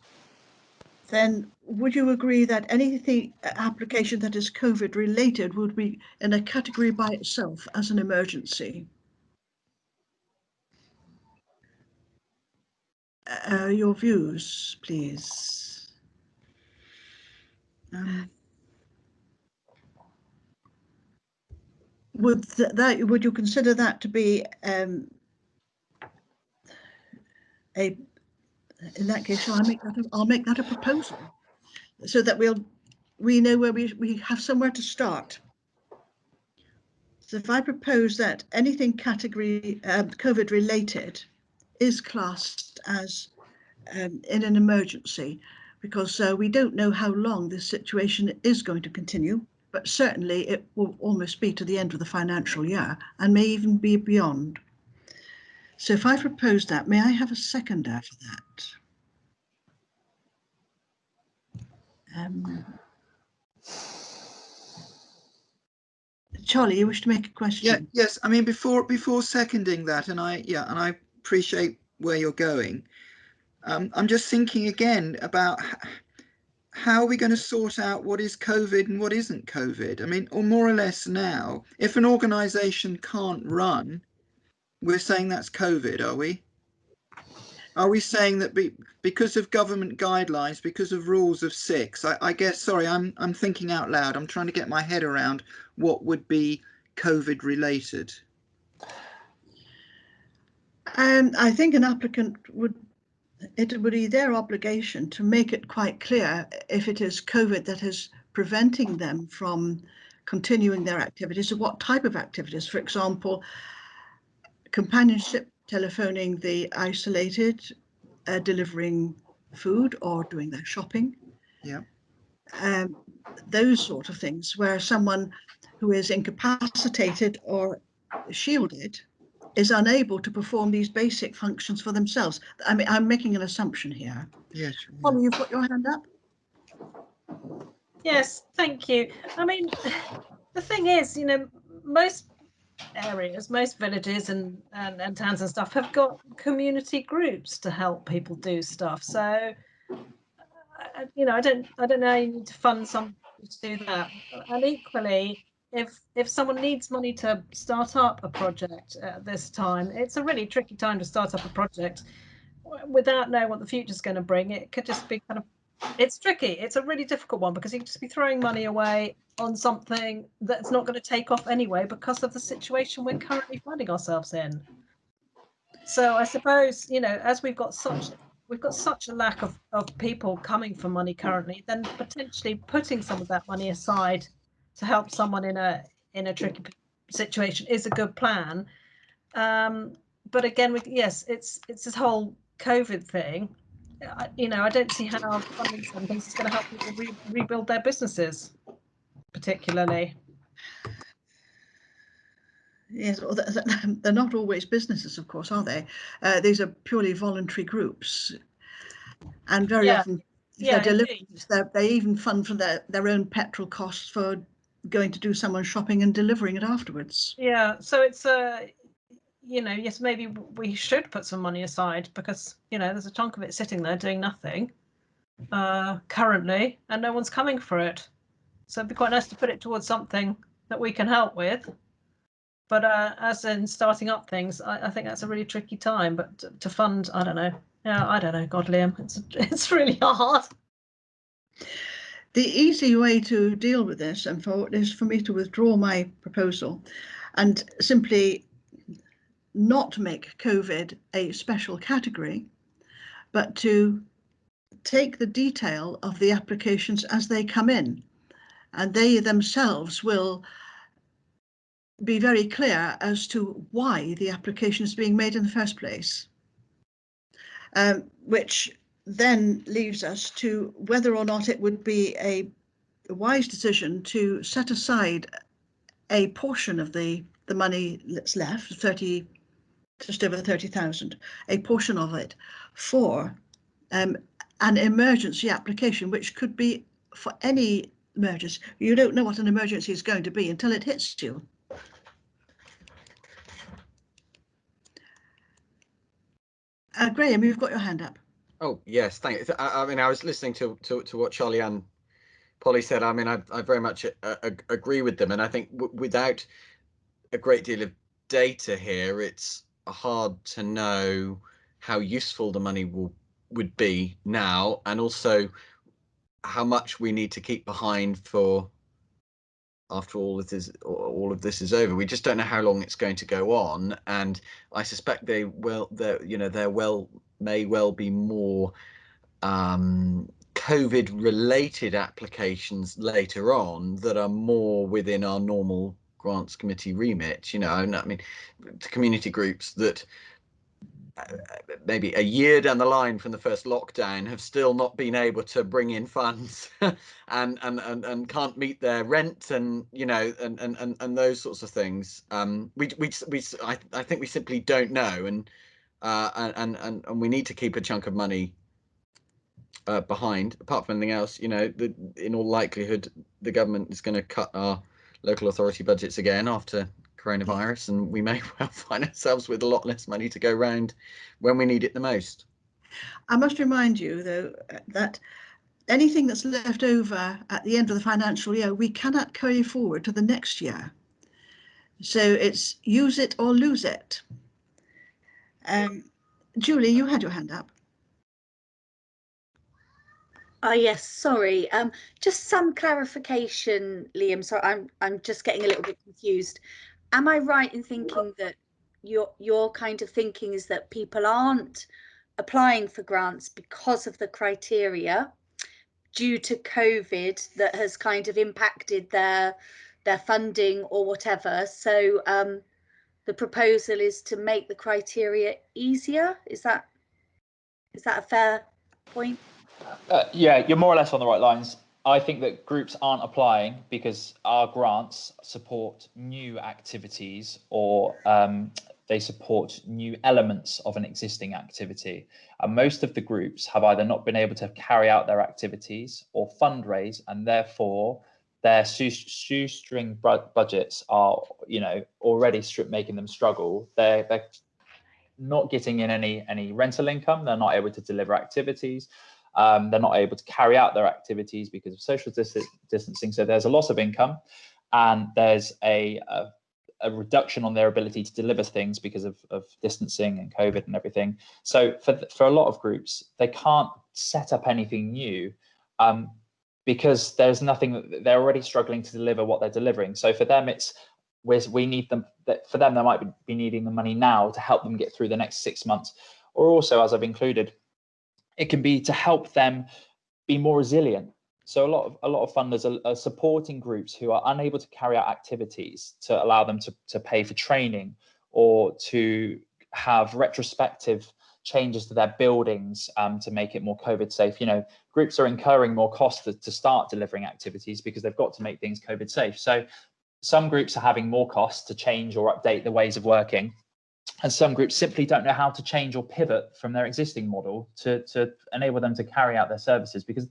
then would you agree that anything application that is COVID related would be in a category by itself as an emergency? Your views, please. Would you consider that to be in that case, I'll make that a proposal, so that we know where we have somewhere to start. So if I propose that anything category COVID related is classed as in an emergency, because we don't know how long this situation is going to continue, but certainly it will almost be to the end of the financial year and may even be beyond. So if I propose that, may I have a seconder for that? Charlie, you wish to make a question? Yes. I mean, before seconding that, and I appreciate where you're going. I'm just thinking again about how are we going to sort out what is COVID and what isn't COVID? I mean, or more or less now, if an organisation can't run, we're saying that's COVID, are we? Are we saying that because of government guidelines, because of rules of 6, I guess, sorry, I'm thinking out loud. I'm trying to get my head around what would be COVID related. I think an applicant it would be their obligation to make it quite clear if it is COVID that is preventing them from continuing their activities, or what type of activities. For example, companionship, telephoning the isolated, delivering food or doing their shopping. Yeah. Those sort of things, where someone who is incapacitated or shielded is unable to perform these basic functions for themselves. I mean, I'm making an assumption here. Yes. Holly, you've got your hand up. Yes, thank you. I mean, the thing is, most areas, most villages and towns and stuff have got community groups to help people do stuff. So, I don't know. You need to fund something to do that. And equally, if someone needs money to start up a project at this time, it's a really tricky time to start up a project without knowing what the future's going to bring. It could just be it's tricky. It's a really difficult one, because you could just be throwing money away on something that's not going to take off anyway because of the situation we're currently finding ourselves in. So I suppose, as we've got such a lack of people coming for money currently, then potentially putting some of that money aside to help someone in a tricky situation is a good plan. But again, it's this whole COVID thing. I don't see how funding some things is going to help people rebuild their businesses, particularly. Yes, well, they're not always businesses, of course, are they? These are purely voluntary groups, and very often they're deliveries. They even fund from their own petrol costs for going to do someone's shopping and delivering it afterwards. Yeah, so it's yes, maybe we should put some money aside, because there's a chunk of it sitting there doing nothing currently, and no one's coming for it. So it'd be quite nice to put it towards something that we can help with. But as in starting up things, I think that's a really tricky time. But to fund, I don't know. Yeah, I don't know. God, Liam, it's really hard. The easy way to deal with this is for me to withdraw my proposal and simply not make COVID a special category, but to take the detail of the applications as they come in, and they themselves will be very clear as to why the application is being made in the first place, which then leaves us to whether or not it would be wise decision to set aside a portion of the money that's left, just over 30,000, a portion of it for an emergency application, which could be for any emergency. You don't know what an emergency is going to be until it hits you. Graham, you've got your hand up. Oh yes, thank you. I mean, I was listening to what Charlie and Polly said. I mean, I very much agree with them, and I think without a great deal of data here, it's hard to know how useful the money would be now, and also how much we need to keep behind for after all of this is over. We just don't know how long it's going to go on, and I suspect there may well be more COVID related applications later on that are more within our normal grants committee remit. You know, I mean, to community groups that maybe a year down the line from the first lockdown have still not been able to bring in funds and can't meet their rent, and you know, and those sorts of things. I think we simply don't know, and we need to keep a chunk of money behind. Apart from anything else, you know, in all likelihood the government is going to cut our local authority budgets again after coronavirus, and we may well find ourselves with a lot less money to go round when we need it the most. I must remind you, though, that anything that's left over at the end of the financial year, we cannot carry forward to the next year. So it's use it or lose it. Julie, you had your hand up. Yes, sorry. Just some clarification, Liam. So I'm just getting a little bit confused. Am I right in thinking that your kind of thinking is that people aren't applying for grants because of the criteria due to COVID that has kind of impacted their funding or whatever? So the proposal is to make the criteria easier. Is that a fair point? Yeah, you're more or less on the right lines. I think that groups aren't applying because our grants support new activities, or they support new elements of an existing activity. And most of the groups have either not been able to carry out their activities or fundraise, and therefore their shoestring budgets are, you know, already making them struggle. They're not getting in any rental income. They're not able to deliver activities. They're not able to carry out their activities because of social distancing. So there's a loss of income, and there's a reduction on their ability to deliver things because of distancing and COVID and everything. So for a lot of groups, they can't set up anything new because there's nothing. They're already struggling to deliver what they're delivering. So for them, we need them. For them, they might be needing the money now to help them get through the next 6 months. Or also, as I've included, it can be to help them be more resilient. So a lot of funders are supporting groups who are unable to carry out activities to allow them to pay for training, or to have retrospective changes to their buildings to make it more COVID safe. You know, groups are incurring more costs to start delivering activities because they've got to make things COVID safe. So some groups are having more costs to change or update the ways of working. And some groups simply don't know how to change or pivot from their existing model to enable them to carry out their services, because,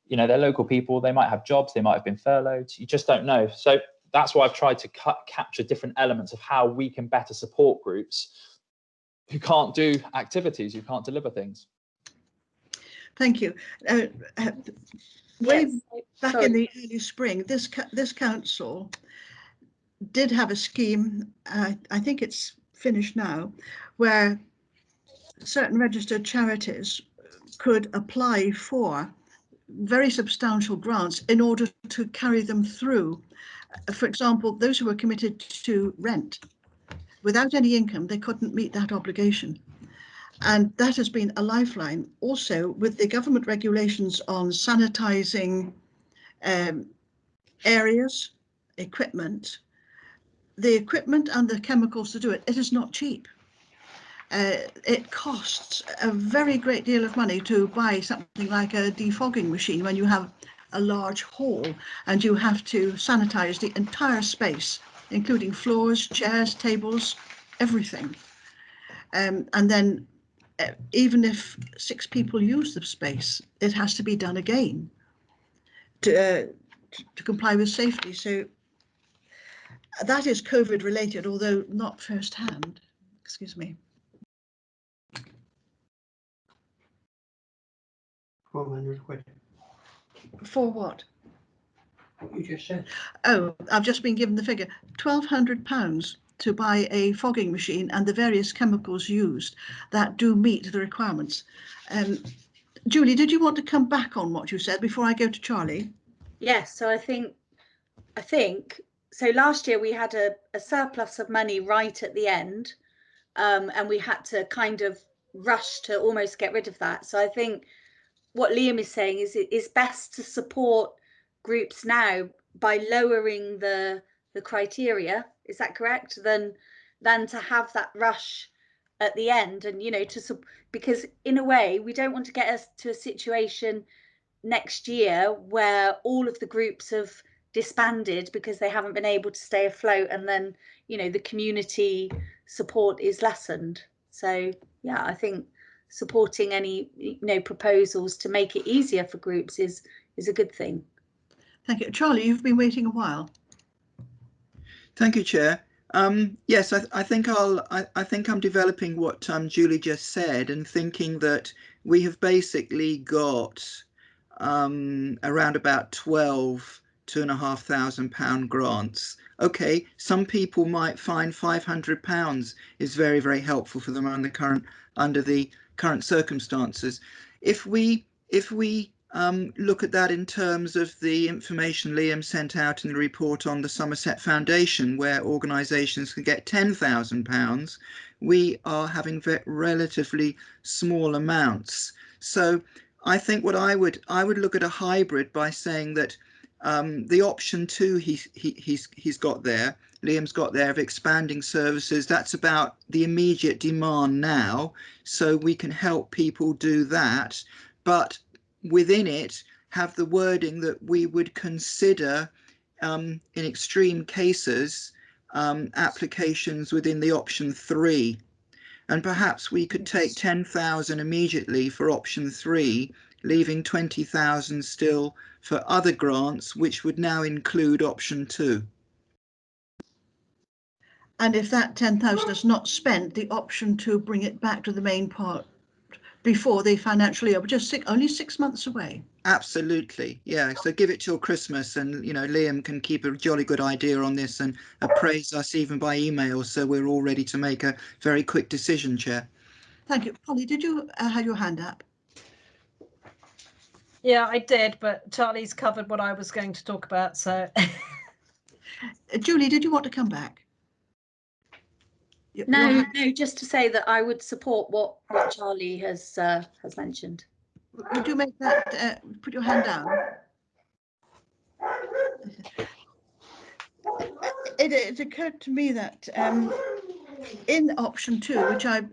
you know, they're local people, they might have jobs, they might have been furloughed, you just don't know. So that's why I've tried to capture different elements of how we can better support groups who can't do activities, who can't deliver things. Thank you. Way back in the early spring, this council did have a scheme, I think it's finished now, where certain registered charities could apply for very substantial grants in order to carry them through. For example, those who were committed to rent, without any income, they couldn't meet that obligation. And that has been a lifeline. Also, with the government regulations on sanitising areas, equipment, the equipment and the chemicals to do it, it is not cheap. It costs a very great deal of money to buy something like a defogging machine when you have a large hall, and you have to sanitize the entire space, including floors, chairs, tables, everything. And then even if 6 people use the space, it has to be done again to comply with safety. So that is COVID related, although not firsthand. Excuse me. 400 quid. For what? You just said. Oh, I've just been given the figure. £1,200 to buy a fogging machine and the various chemicals used that do meet the requirements. Julie, did you want to come back on what you said before I go to Charlie? Yes, so I think so last year we had a surplus of money right at the end, and we had to kind of rush to almost get rid of that. So I think what Liam is saying is it is best to support groups now by lowering the criteria. Is that correct? Than to have that rush at the end, and because in a way we don't want to get us to a situation next year where all of the groups have disbanded because they haven't been able to stay afloat, and then the community support is lessened. So yeah, I think supporting any proposals to make it easier for groups is a good thing. Thank you. Charlie, you've been waiting a while. Thank you, Chair. Yes, I think I'm developing what Julie just said, and thinking that we have basically got around about 12 £2,500 grants. Okay, some people might find £500 is very, very helpful for them under the current circumstances. If we look at that in terms of the information Liam sent out in the report on the Somerset Foundation, where organisations can get £10,000, we are having relatively small amounts. So I think what I would look at a hybrid by saying that the option 2 he's got there, Liam's got there, of expanding services, that's about the immediate demand now, so we can help people do that, but within it have the wording that we would consider in extreme cases applications within the option 3. And perhaps we could take 10,000 immediately for option 3, leaving 20,000 still for other grants, which would now include option 2. And if that 10,000 is not spent, the option to bring it back to the main part before the financial year, which is only 6 months away. Absolutely, yeah. So give it till Christmas, and Liam can keep a jolly good idea on this and appraise us even by email, so we're all ready to make a very quick decision, Chair. Thank you. Polly, did you have your hand up? Yeah, I did, but Charlie's covered what I was going to talk about, so. Julie, did you want to come back? No, just to say that I would support what Charlie has mentioned. Would you make that, put your hand down? It occurred to me that in option 2, which I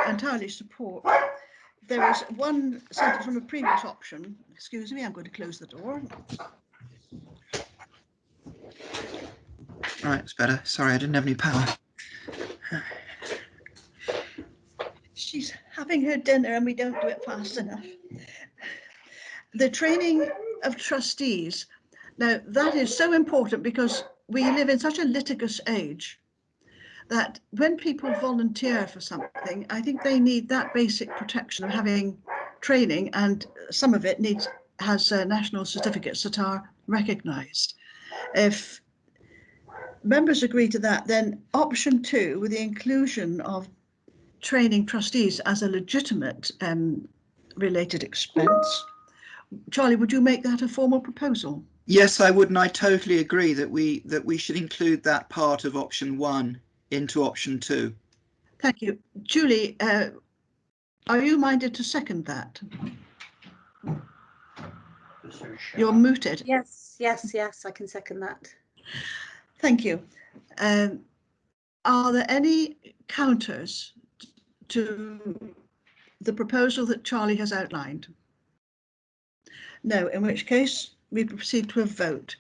entirely support, there is one sentence from a previous option. Excuse me, I'm going to close the door. Right, it's better. Sorry, I didn't have any power. She's having her dinner and we don't do it fast enough. The training of trustees. Now, that is so important because we live in such a litigious age that when people volunteer for something, I think they need that basic protection of having training, and some of it has national certificates that are recognised. If members agree to that, then option 2, with the inclusion of training trustees as a legitimate related expense. Charlie, would you make that a formal proposal? Yes, I would, and I totally agree that we should include that part of option 1 into option 2. Thank you. Julie, are you minded to second that? You're muted. Yes, I can second that. Thank you. Are there any counters to the proposal that Charlie has outlined? No, in which case we proceed to a vote.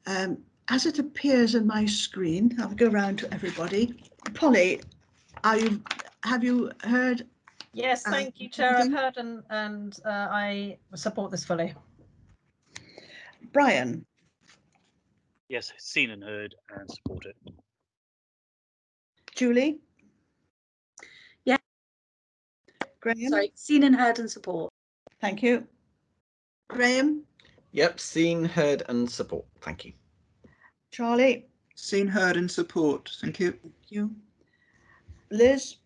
As it appears in my screen, I'll go around to everybody. Polly, have you heard? Yes, thank you, Chair. I've everything? heard and I support this fully. Brian? Yes, seen and heard and support it. Julie? Yeah. Graham? Sorry, seen and heard and support. Thank you. Graham? Yep, seen, heard and support. Thank you. Charlie? Seen, heard and support. Thank you. Thank you. Liz?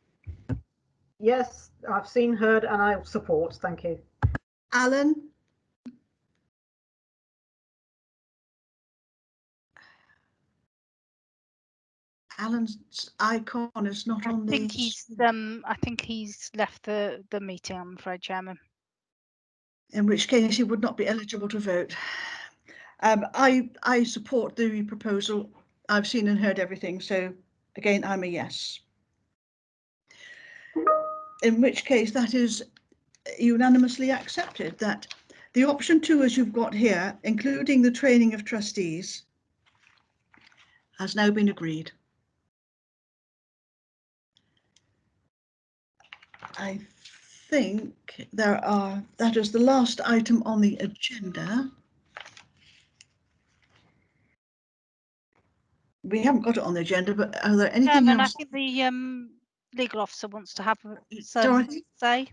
Yes, I've seen, heard, and I support. Thank you. Alan? Alan's icon is not on the. I think he's left the meeting, I'm afraid, Chairman. In which case he would not be eligible to vote. I support the proposal. I've seen and heard everything, so again I'm a yes. In which case that is unanimously accepted, that the option 2, as you've got here, including the training of trustees, has now been agreed. I think that is the last item on the agenda. We haven't got it on the agenda, but are there anything Chairman, else? I think the legal officer wants to have Dorothy? say.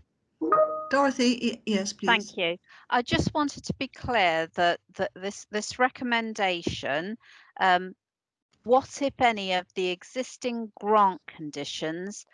Dorothy, yes, please. Thank you. I just wanted to be clear that this recommendation, what if any of the existing grant conditions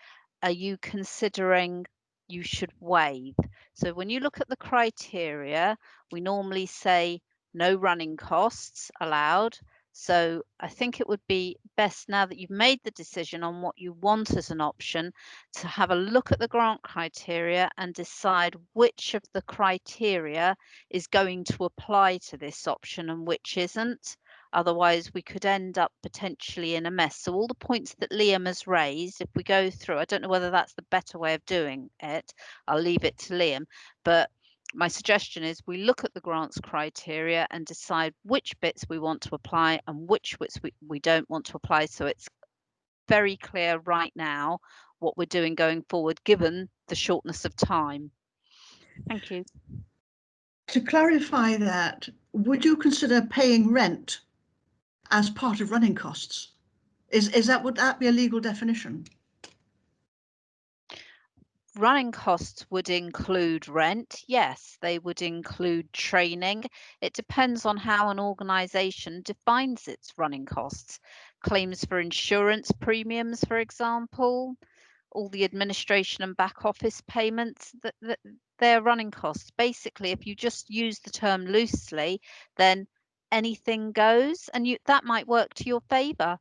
are you considering you should waive? So when you look at the criteria, we normally say no running costs allowed. So I think it would be best, now that you've made the decision on what you want as an option, to have a look at the grant criteria and decide which of the criteria is going to apply to this option and which isn't. Otherwise, we could end up potentially in a mess. So all the points that Liam has raised, if we go through, I don't know whether that's the better way of doing it. I'll leave it to Liam. But my suggestion is we look at the grants criteria and decide which bits we want to apply and which bits we don't want to apply. So it's very clear right now what we're doing going forward, given the shortness of time. Thank you. To clarify that, would you consider paying rent as part of running costs? Would that be a legal definition? Running costs would include rent. Yes, they would include training. It depends on how an organisation defines its running costs. Claims for insurance premiums, for example, all the administration and back office payments, they're running costs. Basically, if you just use the term loosely, then anything goes, and that might work to your favour,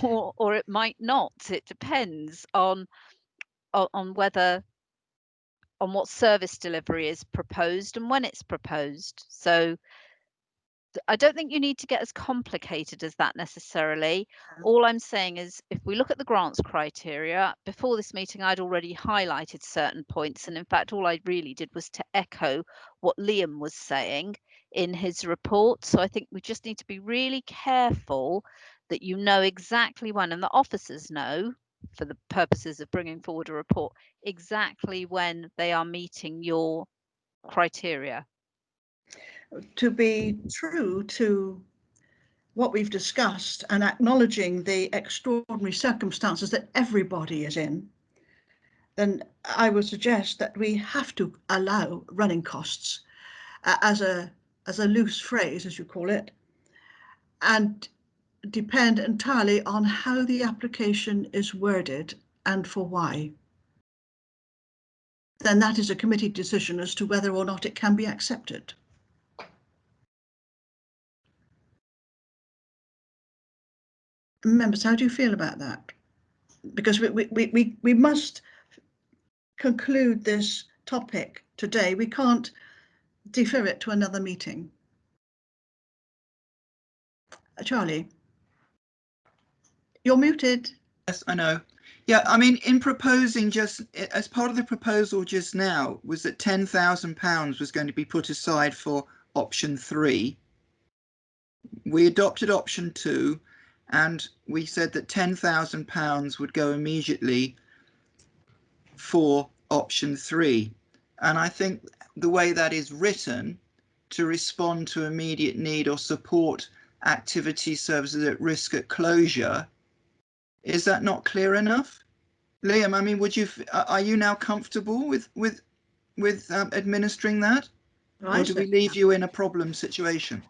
or it might not. It depends on whether, on what service delivery is proposed and when it's proposed. So I don't think you need to get as complicated as that necessarily. All I'm saying is, if we look at the grants criteria, before this meeting I'd already highlighted certain points, and in fact all I really did was to echo what Liam was saying in his report. So I think we just need to be really careful that you know exactly when, and the officers know, for the purposes of bringing forward a report, exactly when they are meeting your criteria. To be true to what we've discussed and acknowledging the extraordinary circumstances that everybody is in, then I would suggest that we have to allow running costs as a loose phrase, as you call it, and depend entirely on how the application is worded and for why. Then that is a committee decision as to whether or not it can be accepted. Members, how do you feel about that? Because we must conclude this topic today. We can't defer it to another meeting. Charlie, you're muted. Yes, I know. Yeah, I mean, in proposing, just as part of the proposal just now, was that £10,000 was going to be put aside for option 3. We adopted option 2, and we said that £10,000 would go immediately for option 3. And I think the way that is written, to respond to immediate need or support activity services at risk at closure, is that not clear enough? Liam, I mean, are you now comfortable with administering that, or do we leave you in a problem situation?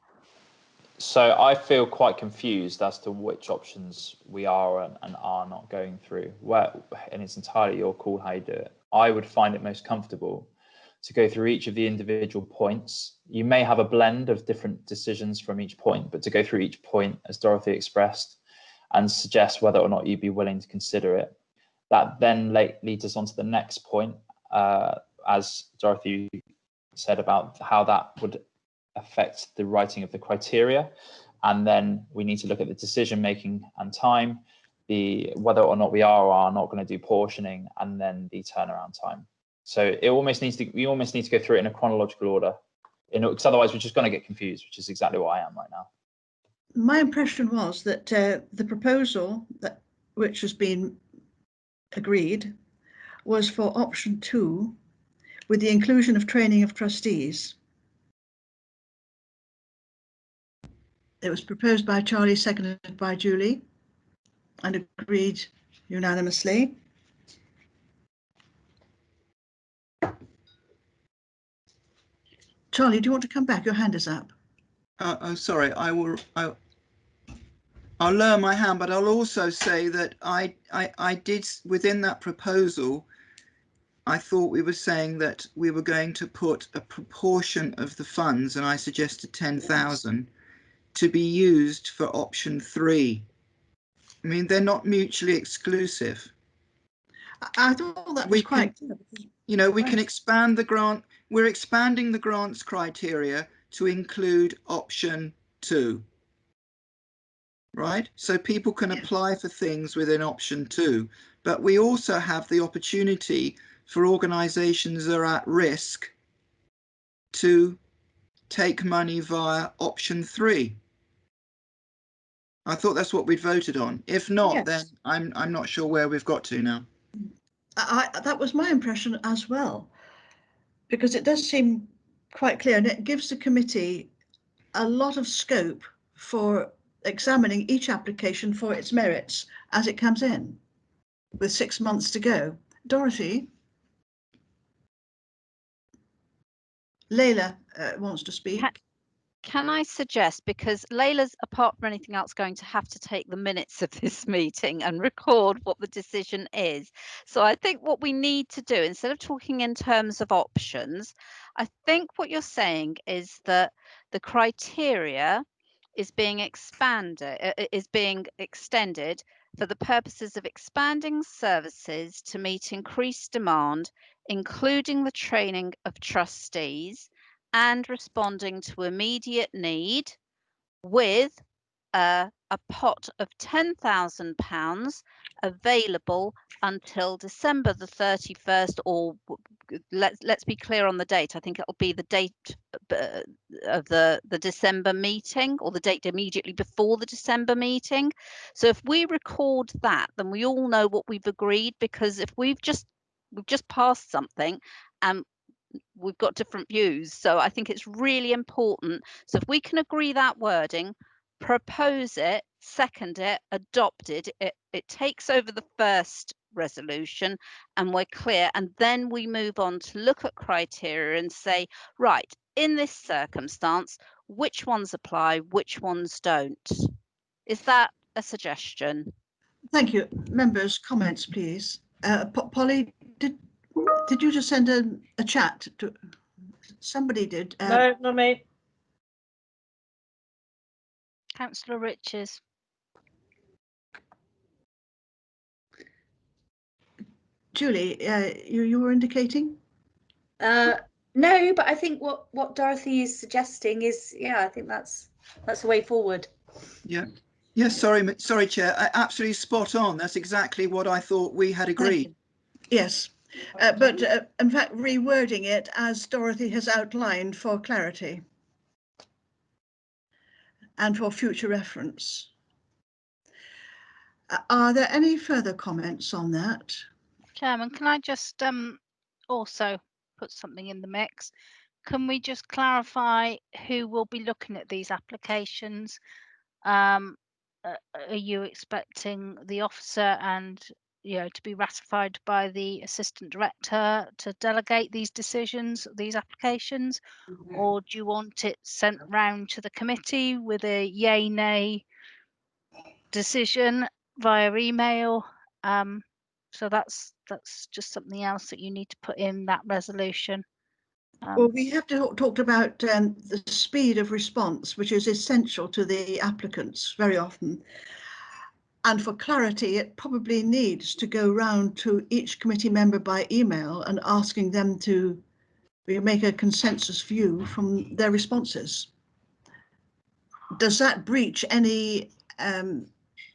So I feel quite confused as to which options we are and are not going through. And it's entirely your call how you do it. I would find it most comfortable to go through each of the individual points. You may have a blend of different decisions from each point, but to go through each point, as Dorothy expressed, and suggest whether or not you'd be willing to consider it. That then leads us on to the next point, as Dorothy said, about how that would affect the writing of the criteria. And then we need to look at the decision making and time, whether or not we are or are not going to do portioning, and then the turnaround time. So we almost need to go through it in a chronological order, because otherwise we're just going to get confused, which is exactly what I am right now. My impression was that the proposal which has been agreed was for option 2, with the inclusion of training of trustees. It was proposed by Charlie, seconded by Julie, and agreed unanimously. Charlie, do you want to come back? Your hand is up. Oh, sorry. I'll lower my hand, but I'll also say that I did, within that proposal, I thought we were saying that we were going to put a proportion of the funds, and I suggested 10,000, to be used for option 3. I mean, they're not mutually exclusive. I thought that was quite clear. You know, we can expand the grant. We're expanding the grants criteria to include option 2. Right? So people can apply for things within option 2, but we also have the opportunity for organisations that are at risk to take money via option 3. I thought that's what we'd voted on. If not, then I'm not sure where we've got to now. That was my impression as well, because it does seem quite clear, and it gives the committee a lot of scope for examining each application for its merits as it comes in, with 6 months to go. Dorothy? Layla wants to speak. Can I suggest, because Layla's, apart from anything else, going to have to take the minutes of this meeting and record what the decision is. So I think what we need to do, instead of talking in terms of options, I think what you're saying is that the criteria is being extended for the purposes of expanding services to meet increased demand, including the training of trustees and responding to immediate need, with a pot of £10,000 available until December the 31st, or let's be clear on the date. I think it'll be the date of the December meeting, or the date immediately before the December meeting. So if we record that, then we all know what we've agreed, because if we've just passed something and we've got different views. So I think it's really important. So if we can agree that wording, propose it, second it, adopt it, it takes over the first resolution, and we're clear. And then we move on to look at criteria and say, right, in this circumstance, which ones apply, which ones don't. Is that a suggestion? Thank you. Members, comments, please. Polly, did you just send a chat to somebody? Did no, not me. Councillor Riches. Julie, you were indicating? No, but I think what Dorothy is suggesting is, yeah, I think that's the way forward. Yeah. Yes, sorry, Chair. Absolutely spot on. That's exactly what I thought we had agreed. Yes, but in fact, rewording it as Dorothy has outlined for clarity and for future reference. Are there any further comments on that? Chairman, can I just also put something in the mix? Can we just clarify who will be looking at these applications? Are you expecting the officer and to be ratified by the assistant director to delegate these decisions, these applications, or do you want it sent round to the committee with a yay nay decision via email? So that's just something else that you need to put in that resolution. Well, we have talked about the speed of response, which is essential to the applicants very often. And for clarity, it probably needs to go round to each committee member by email and asking them to make a consensus view from their responses. Does that breach any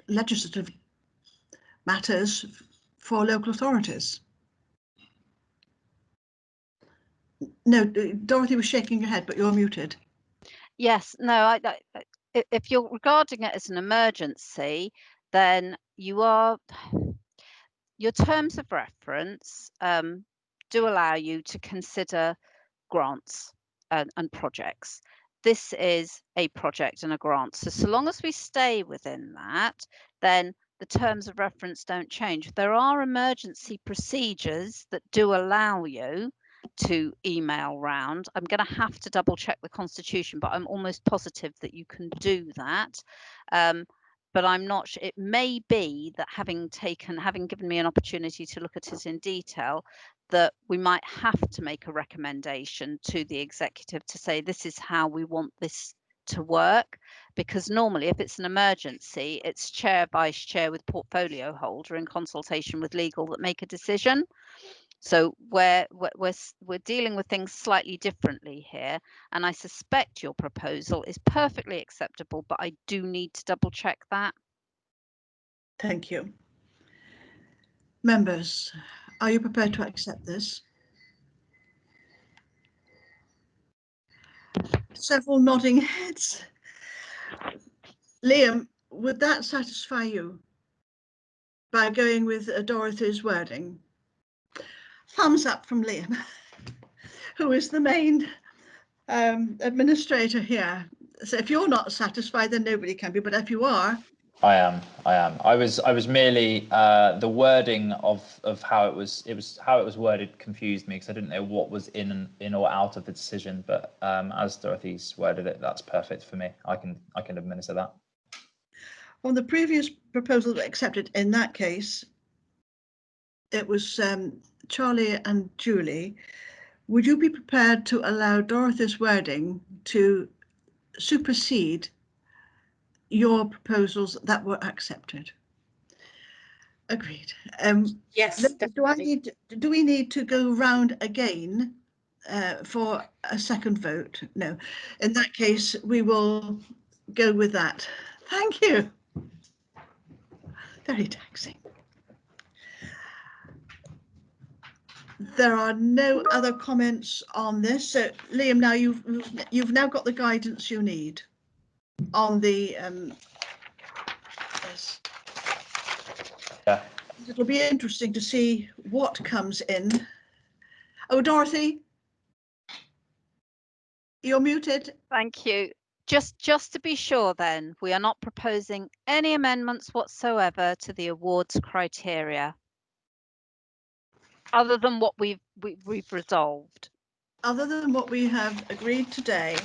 legislative matters for local authorities? No, Dorothy was shaking her head, but you're muted. Yes, no, if you're regarding it as an emergency, then your terms of reference do allow you to consider grants and projects. This is a project and a grant. So long as we stay within that, then the terms of reference don't change. There are emergency procedures that do allow you to email round. I'm going to have to double check the Constitution, but I'm almost positive that you can do that. But I'm not sure. It may be that having given me an opportunity to look at it in detail, that we might have to make a recommendation to the executive to say this is how we want this to work, because normally if it's an emergency, it's chair, vice chair with portfolio holder in consultation with legal that make a decision. So we're dealing with things slightly differently here, and I suspect your proposal is perfectly acceptable, but I do need to double check that. Thank you. Members, are you prepared to accept this? Several nodding heads. Liam, would that satisfy you by going with Dorothy's wording? Thumbs up from Liam, who is the main administrator here. So if you're not satisfied, then nobody can be, but if you are. I am. I was merely the wording of how it was worded confused me, because I didn't know what was in or out of the decision. But as Dorothy's worded it, that's perfect for me. I can administer that. On the previous proposal that accepted, in that case, it was Charlie and Julie. Would you be prepared to allow Dorothy's wording to supersede your proposals that were accepted? Agreed. Yes, do we need to go round again for a second vote? No. In that case, we will go with that. Thank you. Very taxing. There are no other comments on this. So Liam, now you've now got the guidance you need on the yes. Yeah. It'll be interesting to see what comes in. Oh, Dorothy, you're muted. Thank you. Just to be sure then, we are not proposing any amendments whatsoever to the awards criteria, other than what we've resolved. Other than what we have agreed today.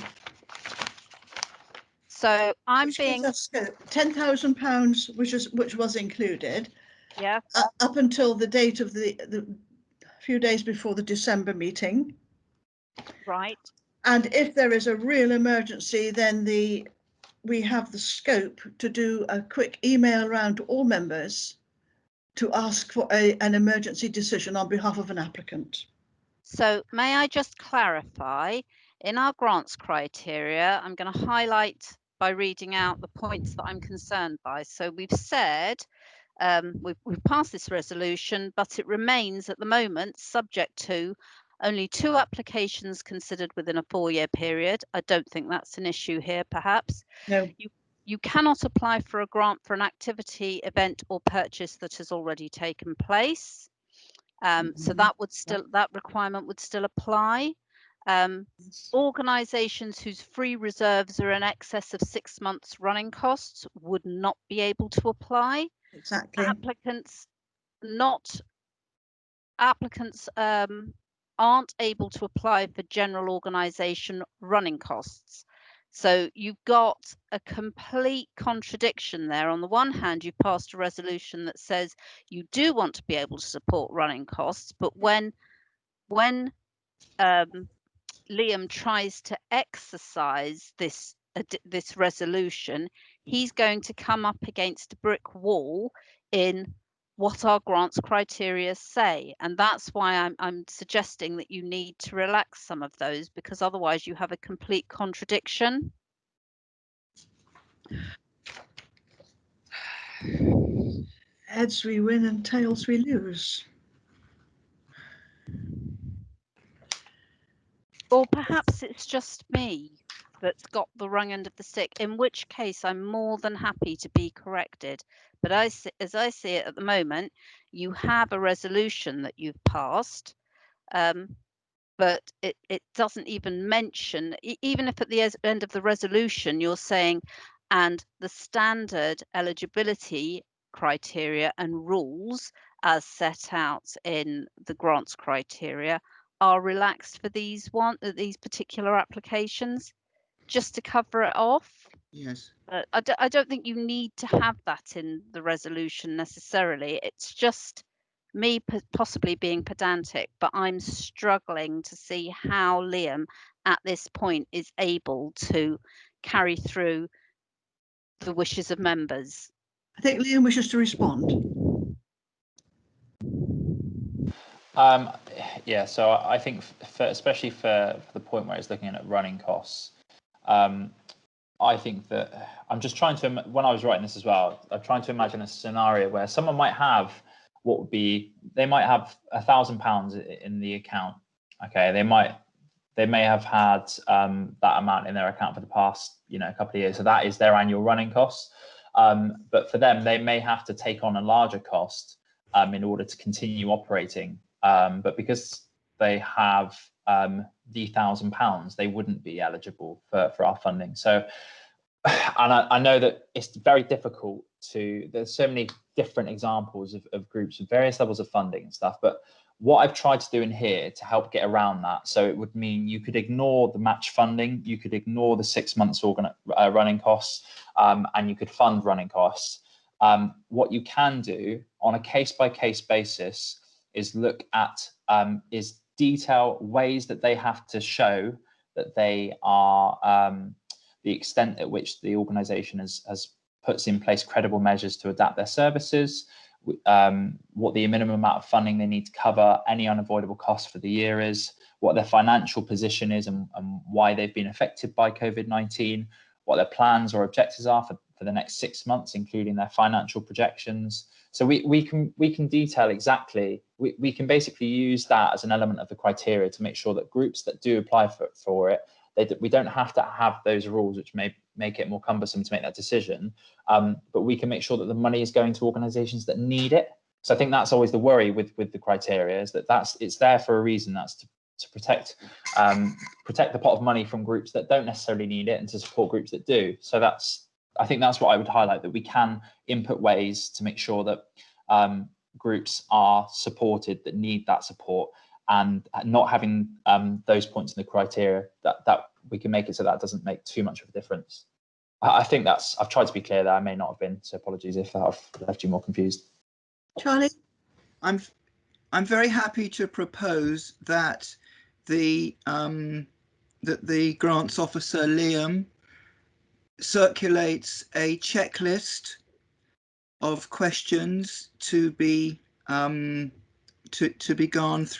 So I'm being £10,000, which was included. Yeah. Up until the date of the few days before the December meeting. Right. And if there is a real emergency, then we have the scope to do a quick email around to all members to ask for an emergency decision on behalf of an applicant. So may I just clarify, in our grants criteria, I'm going to highlight by reading out the points that I'm concerned by. So we've said we've passed this resolution, but it remains at the moment subject to only 2 applications considered within a 4-year period. I don't think that's an issue here, perhaps. No. You cannot apply for a grant for an activity, event or purchase that has already taken place. So that requirement would still apply. Organisations whose free reserves are in excess of 6 months running costs would not be able to apply. Exactly. Applicants aren't able to apply for general organisation running costs. So you've got a complete contradiction there. On the one hand, you've passed a resolution that says you do want to be able to support running costs, but when Liam tries to exercise this resolution, he's going to come up against a brick wall in what our grants criteria say, and that's why I'm suggesting that you need to relax some of those, because otherwise you have a complete contradiction. Heads we win and tails we lose. Or perhaps it's just me that's got the wrong end of the stick, in which case I'm more than happy to be corrected. But as I see it at the moment, you have a resolution that you've passed, but it doesn't even mention, even if at the end of the resolution you're saying, and the standard eligibility criteria and rules as set out in the grants criteria are relaxed for these particular applications, just to cover it off. Yes. I don't think you need to have that in the resolution necessarily. It's just me possibly being pedantic, but I'm struggling to see how Liam at this point is able to carry through the wishes of members. I think Liam wishes to respond. Yeah, so I think especially for the point where it's looking at running costs, I think that I'm just trying to, when I was writing this as well, I'm trying to imagine a scenario where someone might have they might have £1,000 in the account. Okay, they may have had that amount in their account for the past, couple of years. So that is their annual running costs. But for them, they may have to take on a larger cost in order to continue operating. But because they have the £1,000, they wouldn't be eligible for our funding. So, and I know that it's very difficult there's so many different examples of groups with various levels of funding and stuff. But what I've tried to do in here to help get around that, so it would mean you could ignore the match funding, you could ignore the 6 months running costs, and you could fund running costs. What you can do on a case-by-case basis is look at detail ways that they have to show that they are the extent at which the organisation has puts in place credible measures to adapt their services, what the minimum amount of funding they need to cover any unavoidable costs for the year is, what their financial position is and why they've been affected by COVID-19, what their plans or objectives are for the next 6 months, including their financial projections. So we can detail exactly, we can basically use that as an element of the criteria to make sure that groups that do apply for it, we don't have to have those rules which may make it more cumbersome to make that decision, but we can make sure that the money is going to organisations that need it. So I think that's always the worry with the criteria, is that it's there for a reason. That's to protect the pot of money from groups that don't necessarily need it and to support groups that do. So I think that's what I would highlight, that we can input ways to make sure that groups are supported that need that support, and not having those points in the criteria, that we can make it so that doesn't make too much of a difference. I think I've tried to be clear there. I may not have been, so apologies if I've left you more confused. Charlie? I'm very happy to propose that the grants officer Liam circulates a checklist of questions to be gone through.